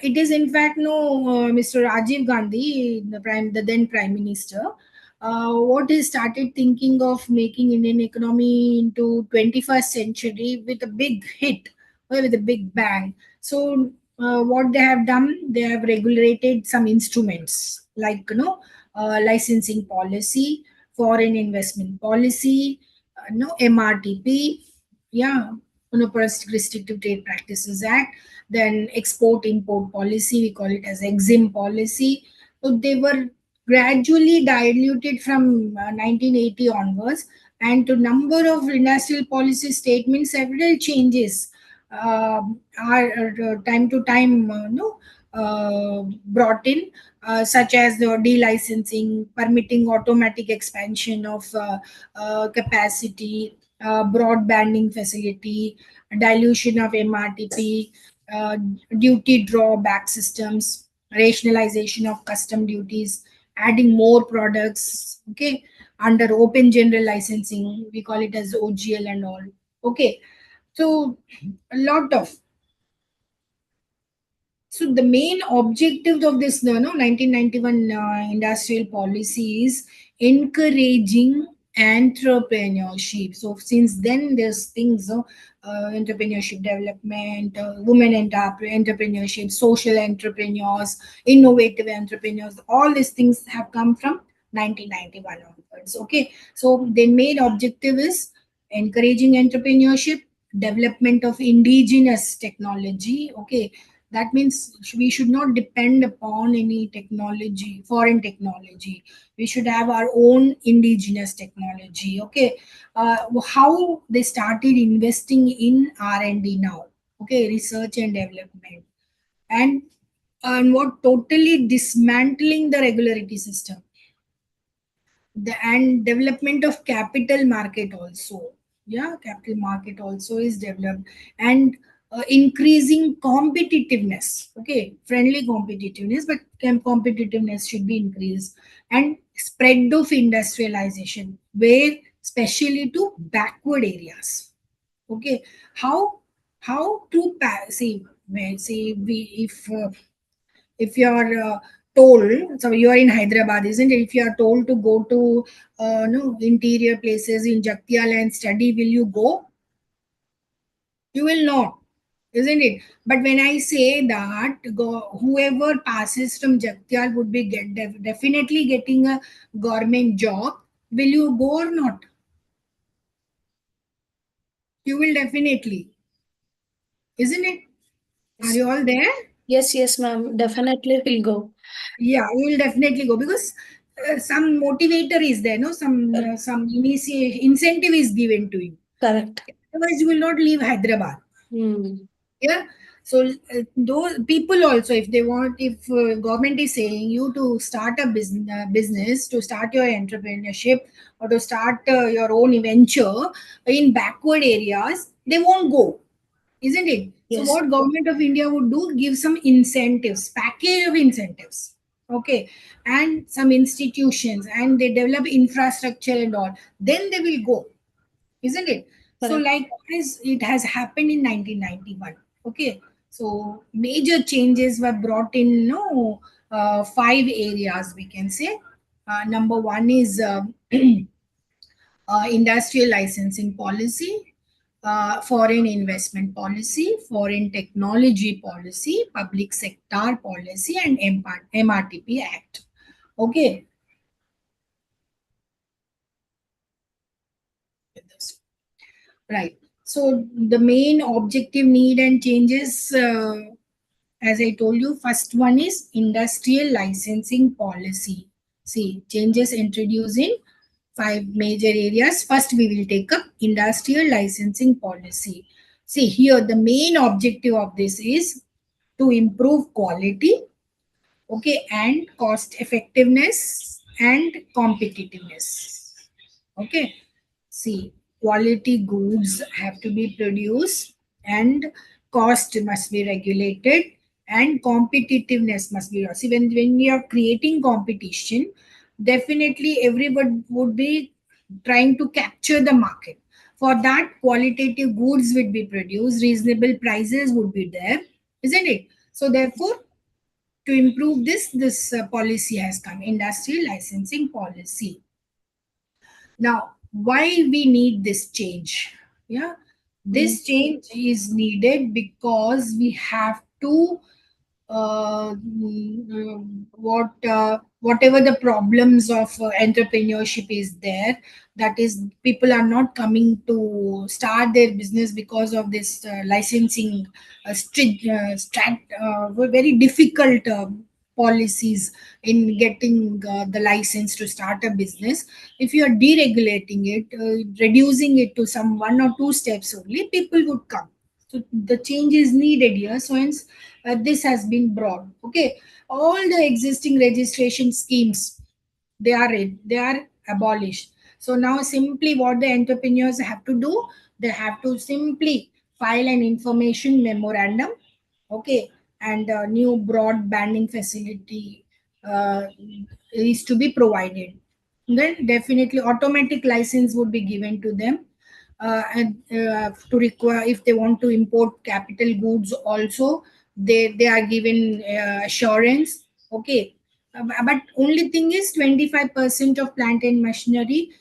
it is in fact no Mr. Rajiv Gandhi, the then Prime Minister, what he started thinking of making Indian economy into 21st century with a big hit, with a big bang. So what they have done, they have regulated some instruments like licensing policy, foreign investment policy, MRTP, yeah, Monopolistic Restrictive Trade Practices Act, then Export Import Policy, we call it as EXIM policy. So they were gradually diluted from 1980 onwards, and to number of industrial policy statements, several changes are time to time brought in, such as the delicensing, permitting automatic expansion of capacity, broadbanding facility, dilution of MRTP, uh, duty drawback systems, rationalization of custom duties, adding more products, okay, under open general licensing, we call it as OGL and all. Okay, so a lot of, so the main objective of this 1991 industrial policy is encouraging entrepreneurship. So since then, there's things, entrepreneurship development, women entrepreneurship, social entrepreneurs, innovative entrepreneurs. All these things have come from 1991 onwards. Okay, so the main objective is encouraging entrepreneurship, development of indigenous technology. Okay, that means we should not depend upon any technology, foreign technology. We should have our own indigenous technology. Okay, how they started investing in R&D now. Okay, research and development, and what totally dismantling the regulatory system, the and development of capital market also. Yeah, capital market also is developed, and increasing competitiveness. Okay, friendly competitiveness, but competitiveness should be increased, and spread of industrialization, where especially to backward areas. Okay, how to see, see we if you're told, so you are in Hyderabad, isn't it? If you are told to go to no interior places in Jagtial and study, will you go? You will not, isn't it? But when I say that whoever passes from Jagtial would be definitely getting a government job, will you go or not? You will definitely, isn't it? Are you all there? Yes, yes, ma'am. Definitely will go. Yeah, you will definitely go, because some motivator is there, no, some incentive is given to you. Correct. Otherwise, you will not leave Hyderabad. Hmm. Yeah. So those people also, if they want, if government is saying you to start a business, to start your entrepreneurship, or to start your own venture in backward areas, they won't go, isn't it? So Yes. what government of India would do, give some incentives, package of incentives, okay, and some institutions, and they develop infrastructure and all, then they will go, isn't it? So Correct. likewise, it has happened in 1991. Okay, so major changes were brought in, no, five areas we can say. Number one is industrial licensing policy, foreign investment policy, foreign technology policy, public sector policy, and MRTP Act. Okay. Right. So the main objective, need, and changes, as I told you, first one is industrial licensing policy. See, changes introduced in five major areas. First, we will take up industrial licensing policy. See, here the main objective of this is to improve quality, okay, and cost effectiveness and competitiveness. Okay, see, quality goods have to be produced, and cost must be regulated, and competitiveness must be. See, when we are creating competition, definitely everyone would be trying to capture the market. For that, qualitative goods would be produced, reasonable prices would be there, isn't it? So therefore, to improve this policy has come, industrial licensing policy. Now, why we need this change? Yeah, this change is needed because we have to whatever the problems of entrepreneurship is there, that is, people are not coming to start their business because of this licensing very difficult policies in getting the license to start a business. If you are deregulating it, reducing it to some 1 or 2 steps only, people would come. So the change is needed here. So hence, this has been brought. Okay, all the existing registration schemes, they are abolished. So now simply what the entrepreneurs have to do, they have to simply file an information memorandum. Okay, and a new broadbanding facility is to be provided. Then definitely automatic license would be given to them, and to require, if they want to import capital goods also, they are given assurance. Okay. But only thing is 25% of plant and machinery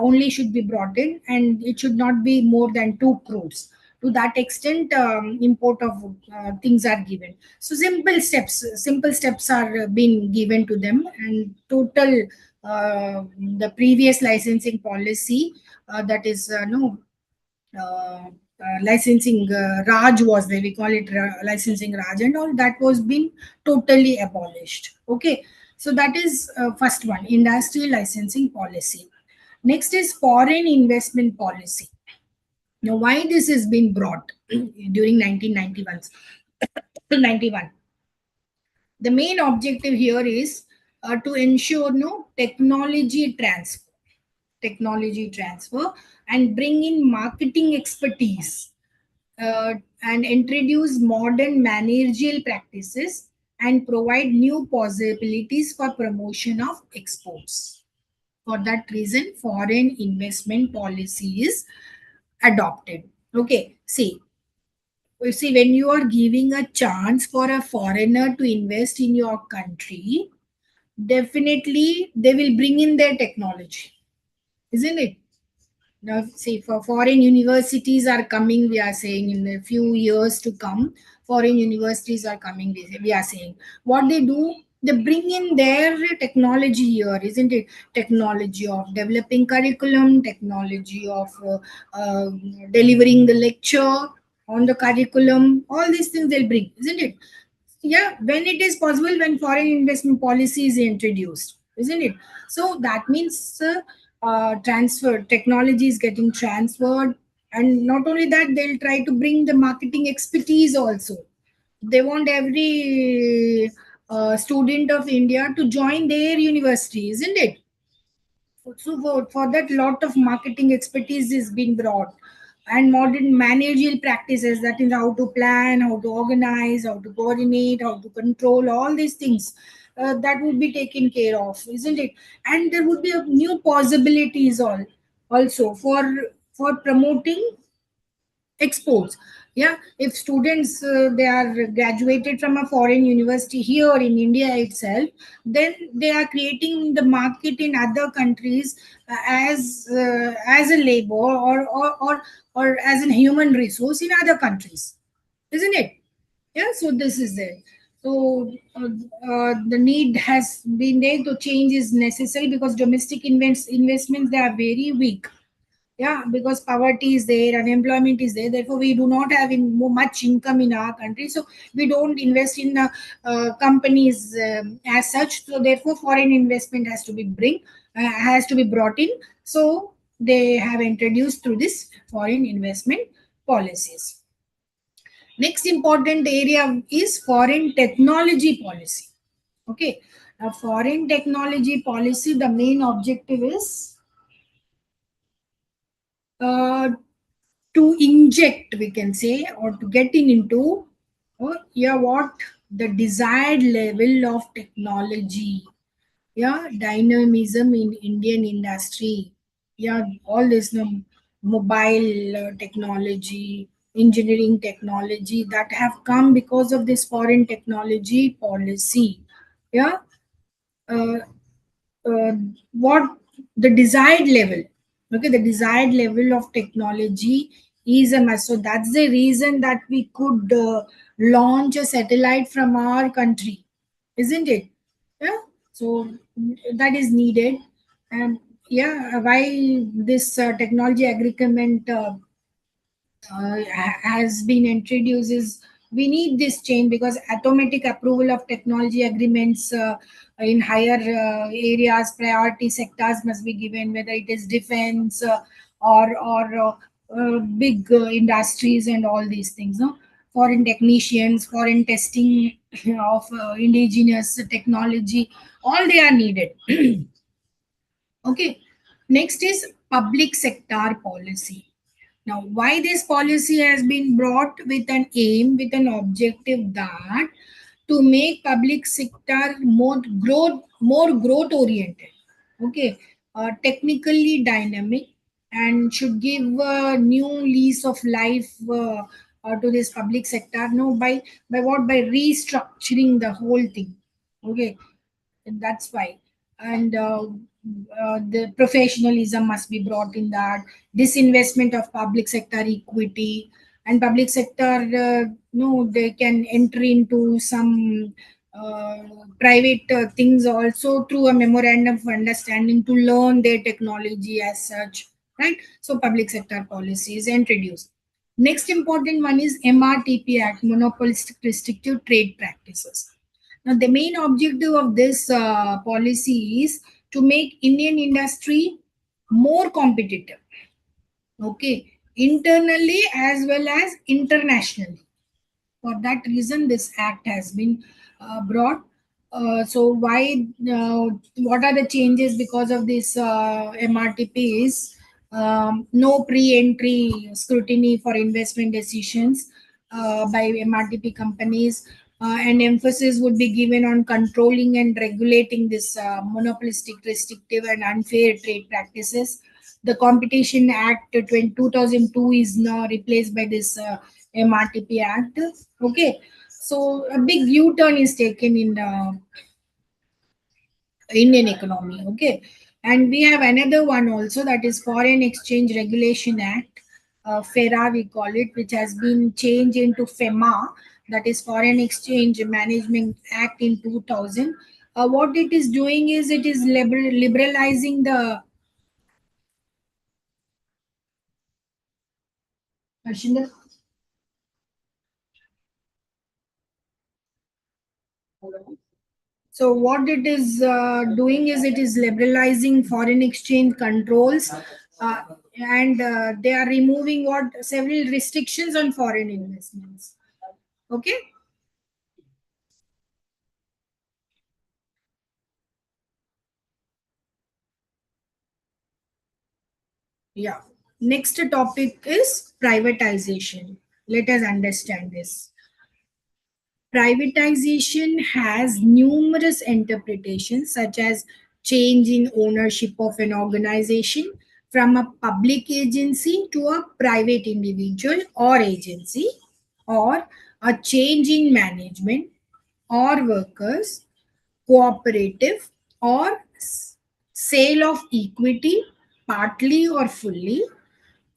only should be brought in, and it should not be more than 2 crores. To that extent, import of things are given. So simple steps are being given to them, and total the previous licensing policy, that is no licensing Raj was there. We call it licensing Raj and all that was been totally abolished. Okay, so that is first one, industrial licensing policy. Next is foreign investment policy. Now, why this has been brought during 1991? 91. The main objective here is to ensure no technology transfer, and bring in marketing expertise, and introduce modern managerial practices, and provide new possibilities for promotion of exports. For that reason, foreign investment policy is adopted. Okay, see, you see, when you are giving a chance for a foreigner to invest in your country, definitely they will bring in their technology, isn't it? Now, see, for foreign universities are coming, we are saying in a few years to come, foreign universities are coming, we are saying. What they do, they bring in their technology here, isn't it? Technology of developing curriculum, technology of uh, delivering the lecture on the curriculum, all these things they'll bring, isn't it? Yeah, when it is possible, when foreign investment policy is introduced, isn't it? So that means transfer technology is getting transferred, and not only that, they'll try to bring the marketing expertise also. They want every student of India to join their university, isn't it? So for that, lot of marketing expertise is being brought, and modern managerial practices, that is how to plan, how to organize, how to coordinate, how to control all these things, that would be taken care of, isn't it? And there would be a new possibilities also for promoting exports. Yeah, if students they are graduated from a foreign university here in India itself, then they are creating the market in other countries, as a labor, or as a human resource in other countries, isn't it? Yeah, so this is it. So the need has been there to change is necessary, because domestic investments, they are very weak. Yeah, because poverty is there, unemployment is there, therefore we do not have much income in our country, so we don't invest in companies as such. So therefore foreign investment has to be brought in. So they have introduced through this foreign investment policies. Next important area is foreign technology policy. Okay, now foreign technology policy, the main objective is uh, to inject, we can say, or to get into, yeah, what the desired level of technology, yeah, dynamism in Indian industry, yeah, all this mobile technology, engineering technology, that have come because of this foreign technology policy. Yeah, uh, uh, what the desired level, okay, the desired level of technology is a must. So that's the reason that we could launch a satellite from our country, isn't it? Yeah. So that is needed, and yeah, why this technology agreement has been introduced is we need this change, because automatic approval of technology agreements in higher areas, priority sectors must be given, whether it is defense or big industries and all these things, no? Foreign technicians, foreign testing of indigenous technology, all they are needed. Okay. Next is public sector policy. Now, why this policy has been brought with an aim, with an objective that to make public sector more growth oriented, okay, technically dynamic, and should give a new lease of life to this public sector. No, by what? By restructuring the whole thing. Okay, and that's why. And the professionalism must be brought in that, disinvestment of public sector equity, and public sector no, they can enter into some uh, private things also through a memorandum of understanding to learn their technology as such, right? So public sector policy is introduced. Next important one is MRTP Act, monopolistic restrictive trade practices. Now, the main objective of this policy is to make Indian industry more competitive, okay, internally as well as internationally. For that reason, this act has been brought. So, why? What are the changes because of this MRTP? Is no pre-entry scrutiny for investment decisions by MRTP companies, and emphasis would be given on controlling and regulating this monopolistic, restrictive, and unfair trade practices. The Competition Act 2002 is now replaced by this MRTP Act. Okay, so a big U-turn is taken in Indian economy. Okay, and we have another one also, that is Foreign Exchange Regulation Act, FERA we call it, which has been changed into FEMA, that is Foreign Exchange Management Act in 2000. What it is doing is it is liberalizing the. Harshinder? So what it is doing is it is liberalizing foreign exchange controls, and they are removing what several restrictions on foreign investments. Okay. Yeah. Next topic is privatization. Let us understand this. Privatization has numerous interpretations, such as change in ownership of an organization from a public agency to a private individual or agency, or a change in management or workers, cooperative, or sale of equity, partly or fully,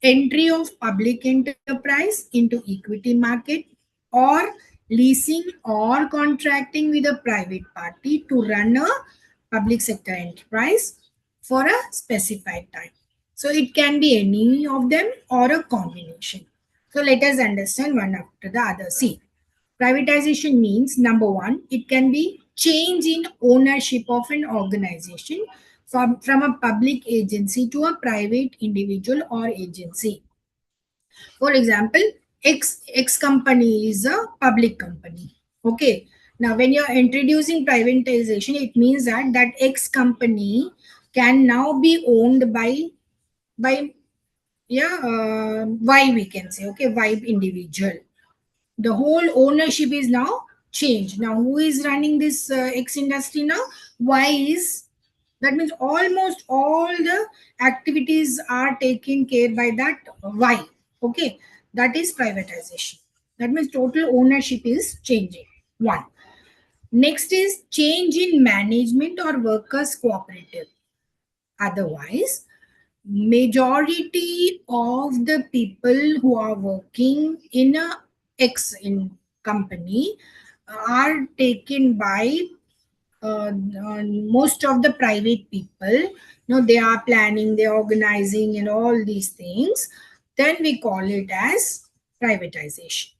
entry of public enterprise into equity market, or leasing or contracting with a private party to run a public sector enterprise for a specified time. So it can be any of them or a combination. So let us understand one after the other. See, privatization means, number one, it can be change in ownership of an organization from a public agency to a private individual or agency. For example, X company is a public company. Okay. Now, when you're introducing privatization, it means that that X company can now be owned by Y, we can say, okay, Y individual. The whole ownership is now changed. Now, who is running this X industry now? Y is. That means almost all the activities are taken care by that Y. Okay, that is privatization. That means total ownership is changing. One. Next is change in management or workers cooperative. Otherwise, majority of the people who are working in a X in company are taken by most of the private people. They are planning, they're organizing, and all these things. Then we call it as privatization.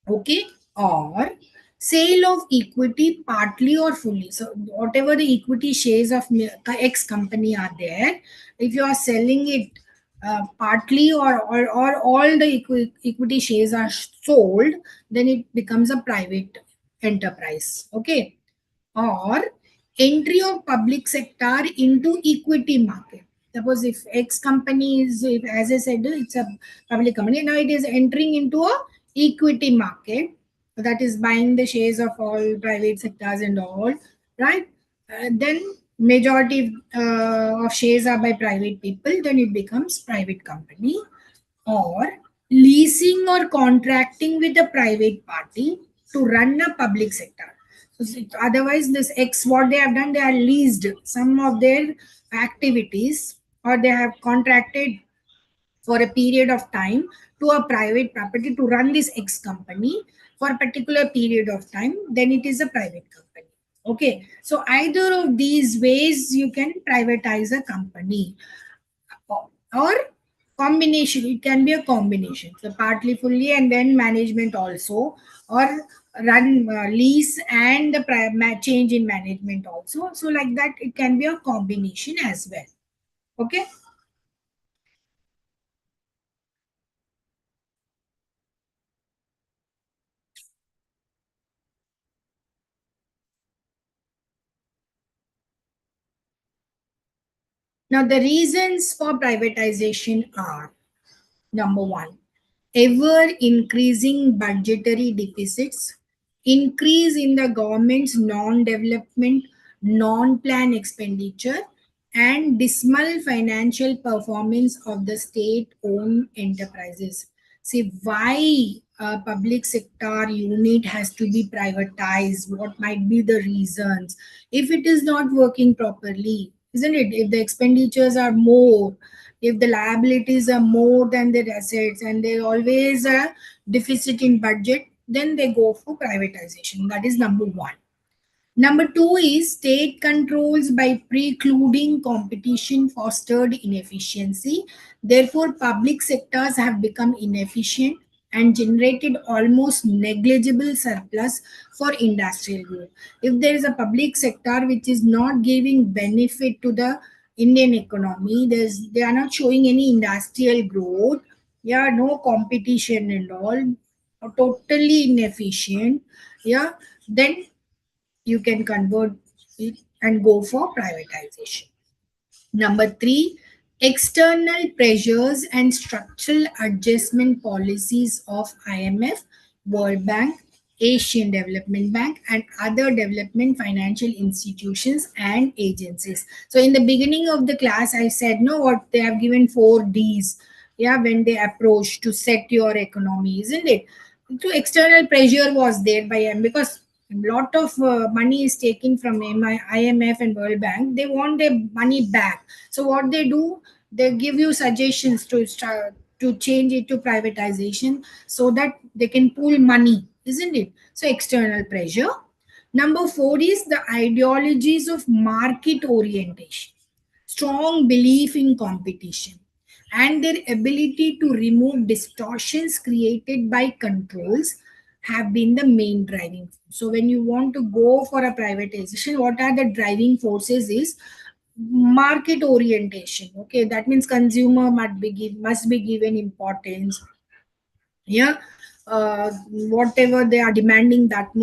Okay, or sale of equity partly or fully. So whatever the equity shares of X company are there, if you are selling it partly or all the equity shares are sold, then it becomes a private enterprise. Okay, or entry of public sector into equity market. Suppose if X company is, if, as I said, it's a public company, now it is entering into a equity market, that is buying the shares of all private sectors and all, right? Then majority of shares are by private people, then it becomes private company. Or leasing or contracting with a private party to run a public sector. So otherwise, this X, what they have done, they are leased some of their activities, or they have contracted for a period of time to a private property to run this X company for a particular period of time, then it is a private company. Okay, so either of these ways you can privatize a company, or combination. It can be a combination, so partly fully and then management also, or run lease and the change in management also. So like that, it can be a combination as well. Okay. Now the reasons for privatization are: number one, ever increasing budgetary deficits, increase in the government's non-development, non-plan expenditure, and dismal financial performance of the state-owned enterprises. See, why a public sector unit has to be privatized? What might be the reasons? If it is not working properly, isn't it? If the expenditures are more, if the liabilities are more than the assets, and there always a deficit in budget, then they go for privatization. That is number one. Number two is state controls by precluding competition fostered inefficiency. Therefore, public sectors have become inefficient and generated almost negligible surplus for industrial growth. If there is a public sector which is not giving benefit to the Indian economy, they are not showing any industrial growth. Yeah, no competition and all, totally inefficient. Yeah, then you can convert it and go for privatization. Number three, external pressures and structural adjustment policies of IMF, World Bank, Asian Development Bank, and other development financial institutions and agencies. So, in the beginning of the class, I said, no, what they have given 4 Ds. Yeah, when they approach to set your economy, isn't it? So, external pressure was there by M, because a lot of money is taken from IMF and World Bank. They want their money back. So what they do, they give you suggestions to start to change it to privatization so that they can pool money, isn't it? So external pressure. Number four is the ideologies of market orientation, strong belief in competition, and their ability to remove distortions created by controls have been the main driving force. So when you want to go for a privatization, what are the driving forces is market orientation. Okay, that means consumer must be given importance. Yeah, whatever they are demanding, that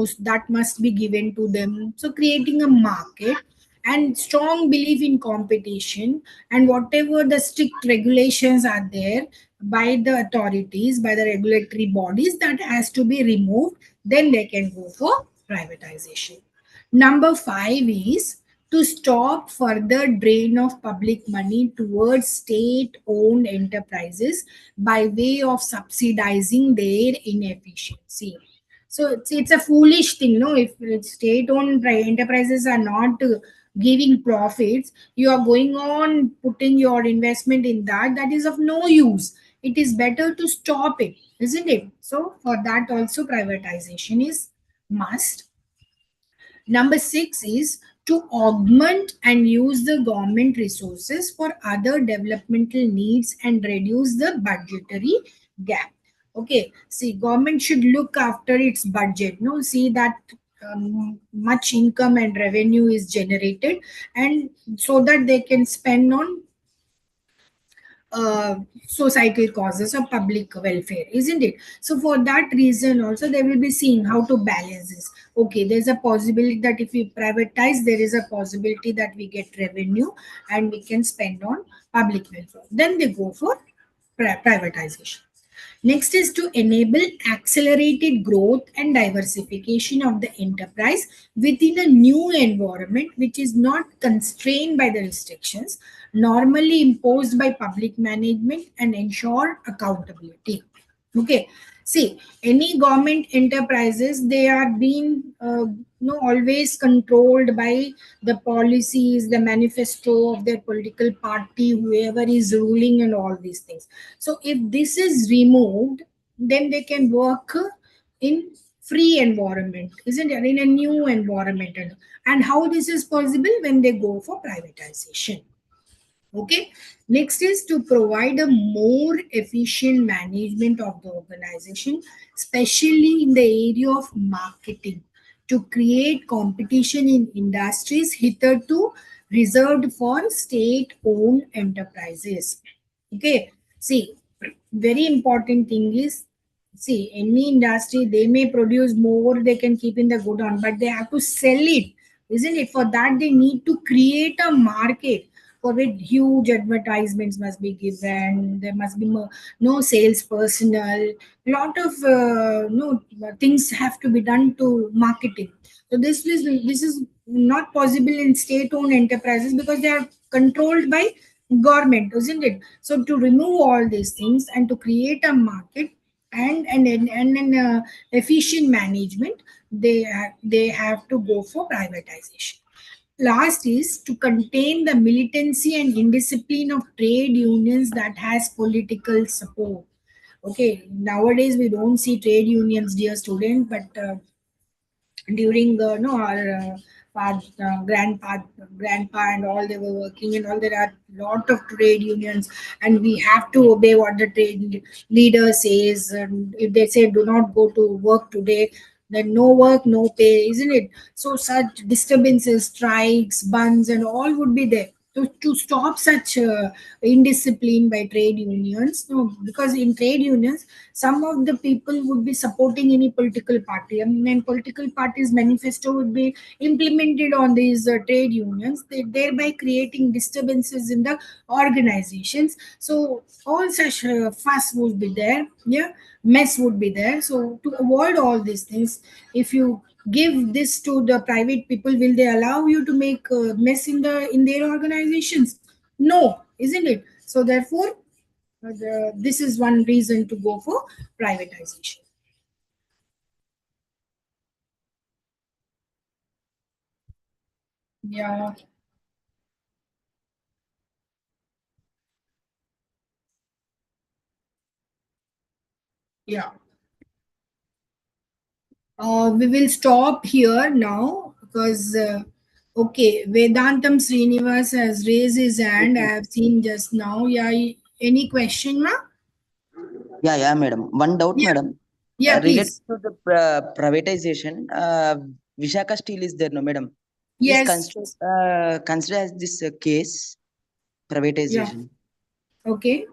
must be given to them. So creating a market and strong belief in competition, and whatever the strict regulations are there by the authorities, by the regulatory bodies, that has to be removed, then they can go for privatization. Number five is to stop further drain of public money towards state-owned enterprises by way of subsidizing their inefficiency. So it's a foolish thing, no? If state-owned enterprises are not giving profits, you are going on putting your investment in that, that is of no use. It is better to stop it, isn't it? So for that also privatization is must. Number 6 is to augment and use the government resources for other developmental needs and reduce the budgetary gap. Okay, see, government should look after its budget. No, see that much income and revenue is generated, and so that they can spend on uh, societal causes or public welfare, isn't it? So for that reason also they will be seeing how to balance this. Okay, there's a possibility that if we privatize, there is a possibility that we get revenue and we can spend on public welfare, then they go for privatization. Next is to enable accelerated growth and diversification of the enterprise within a new environment which is not constrained by the restrictions normally imposed by public management and ensure accountability. Okay. See, any government enterprises, they are being always controlled by the policies, the manifesto of their political party, whoever is ruling, and all these things. So if this is removed, then they can work in free environment, isn't it? In a new environment. And how this is possible? When they go for privatization. Okay. Next is to provide a more efficient management of the organization, especially in the area of marketing, to create competition in industries hitherto reserved for state-owned enterprises. Okay. See, very important thing is, see, any industry, they may produce more, they can keep in the good on, but they have to sell it, isn't it? For that, they need to create a market for which huge advertisements must be given. There must be no sales personnel. Lot of no things have to be done to marketing. So this is not possible in state-owned enterprises because they are controlled by government, isn't it? So to remove all these things and to create a market and efficient management, they have to go for privatization. Last is to contain the militancy and indiscipline of trade unions that has political support. Okay, nowadays we don't see trade unions, dear student, but during no our grandpa and all, they were working and all. There are lot of trade unions, and we have to obey what the trade leader says. And if they say do not go to work today, then no work, no pay, isn't it? So such disturbances, strikes, bunds, and all would be there to stop such indiscipline by trade unions. No, because in trade unions, some of the people would be supporting any political party, and political parties' manifesto would be implemented on these trade unions, thereby creating disturbances in the organizations. So all such fuss would be there, yeah, mess would be there. So to avoid all these things, if you give this to the private people, will they allow you to make mess in their organizations? No, isn't it? So therefore this is one reason to go for privatization. Yeah. Yeah. We will stop here now because, okay, Vedantam Srinivas has raised his hand. I have seen just now. Yeah. Any question, ma? Yeah, madam. One doubt, Yeah. madam. Yeah, Related please. to the privatization, Vishaka Steel is there, no, madam? Is Yes. considered as this case Yeah. privatization? Okay.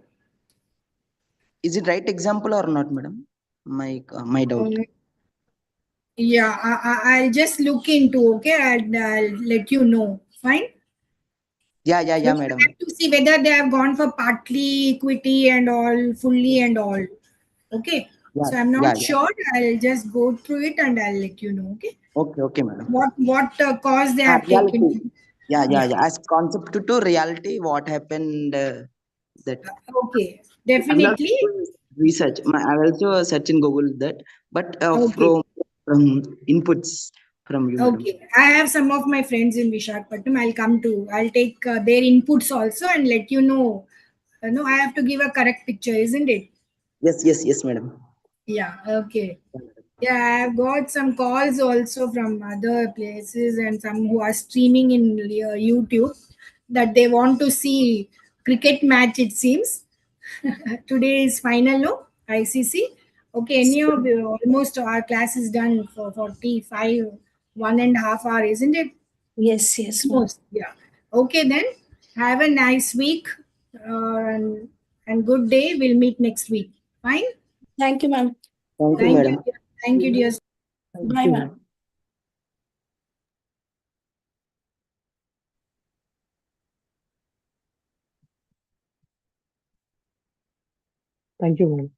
Is it right example or not, madam? My doubt. Yeah, I'll just look into, okay, and I'll let you know. Fine. Yeah, Because I madam. have to see whether they have gone for partly equity and all, fully and all. Okay. Yeah, So I'm not yeah. sure. I'll just go through it and I'll let you know. Okay. Okay, madam. What cause they have taken. Reality. Yeah. Yeah. As concept to reality, what happened that Okay. I will Definitely. also research. I will also search in Google that, but Okay. from inputs from you, madam. Okay, I have some of my friends in Vishakhapatnam. I'll take their inputs also and let you know. No, I have to give a correct picture, isn't it? Yes, madam. Yeah, okay. Yeah, I've got some calls also from other places and some who are streaming in YouTube that they want to see cricket match, it seems. Today is final, no? ICC. Okay, any of you, almost our class is done for 45, 1.5 hour, isn't it? Yes, ma'am. Most, yeah. Okay, then have a nice week and good day. We'll meet next week. Fine. Thank you, ma'am. Thank you, Thank you. madam. Thank you, dear. Bye, ma'am. Thank you, ma'am.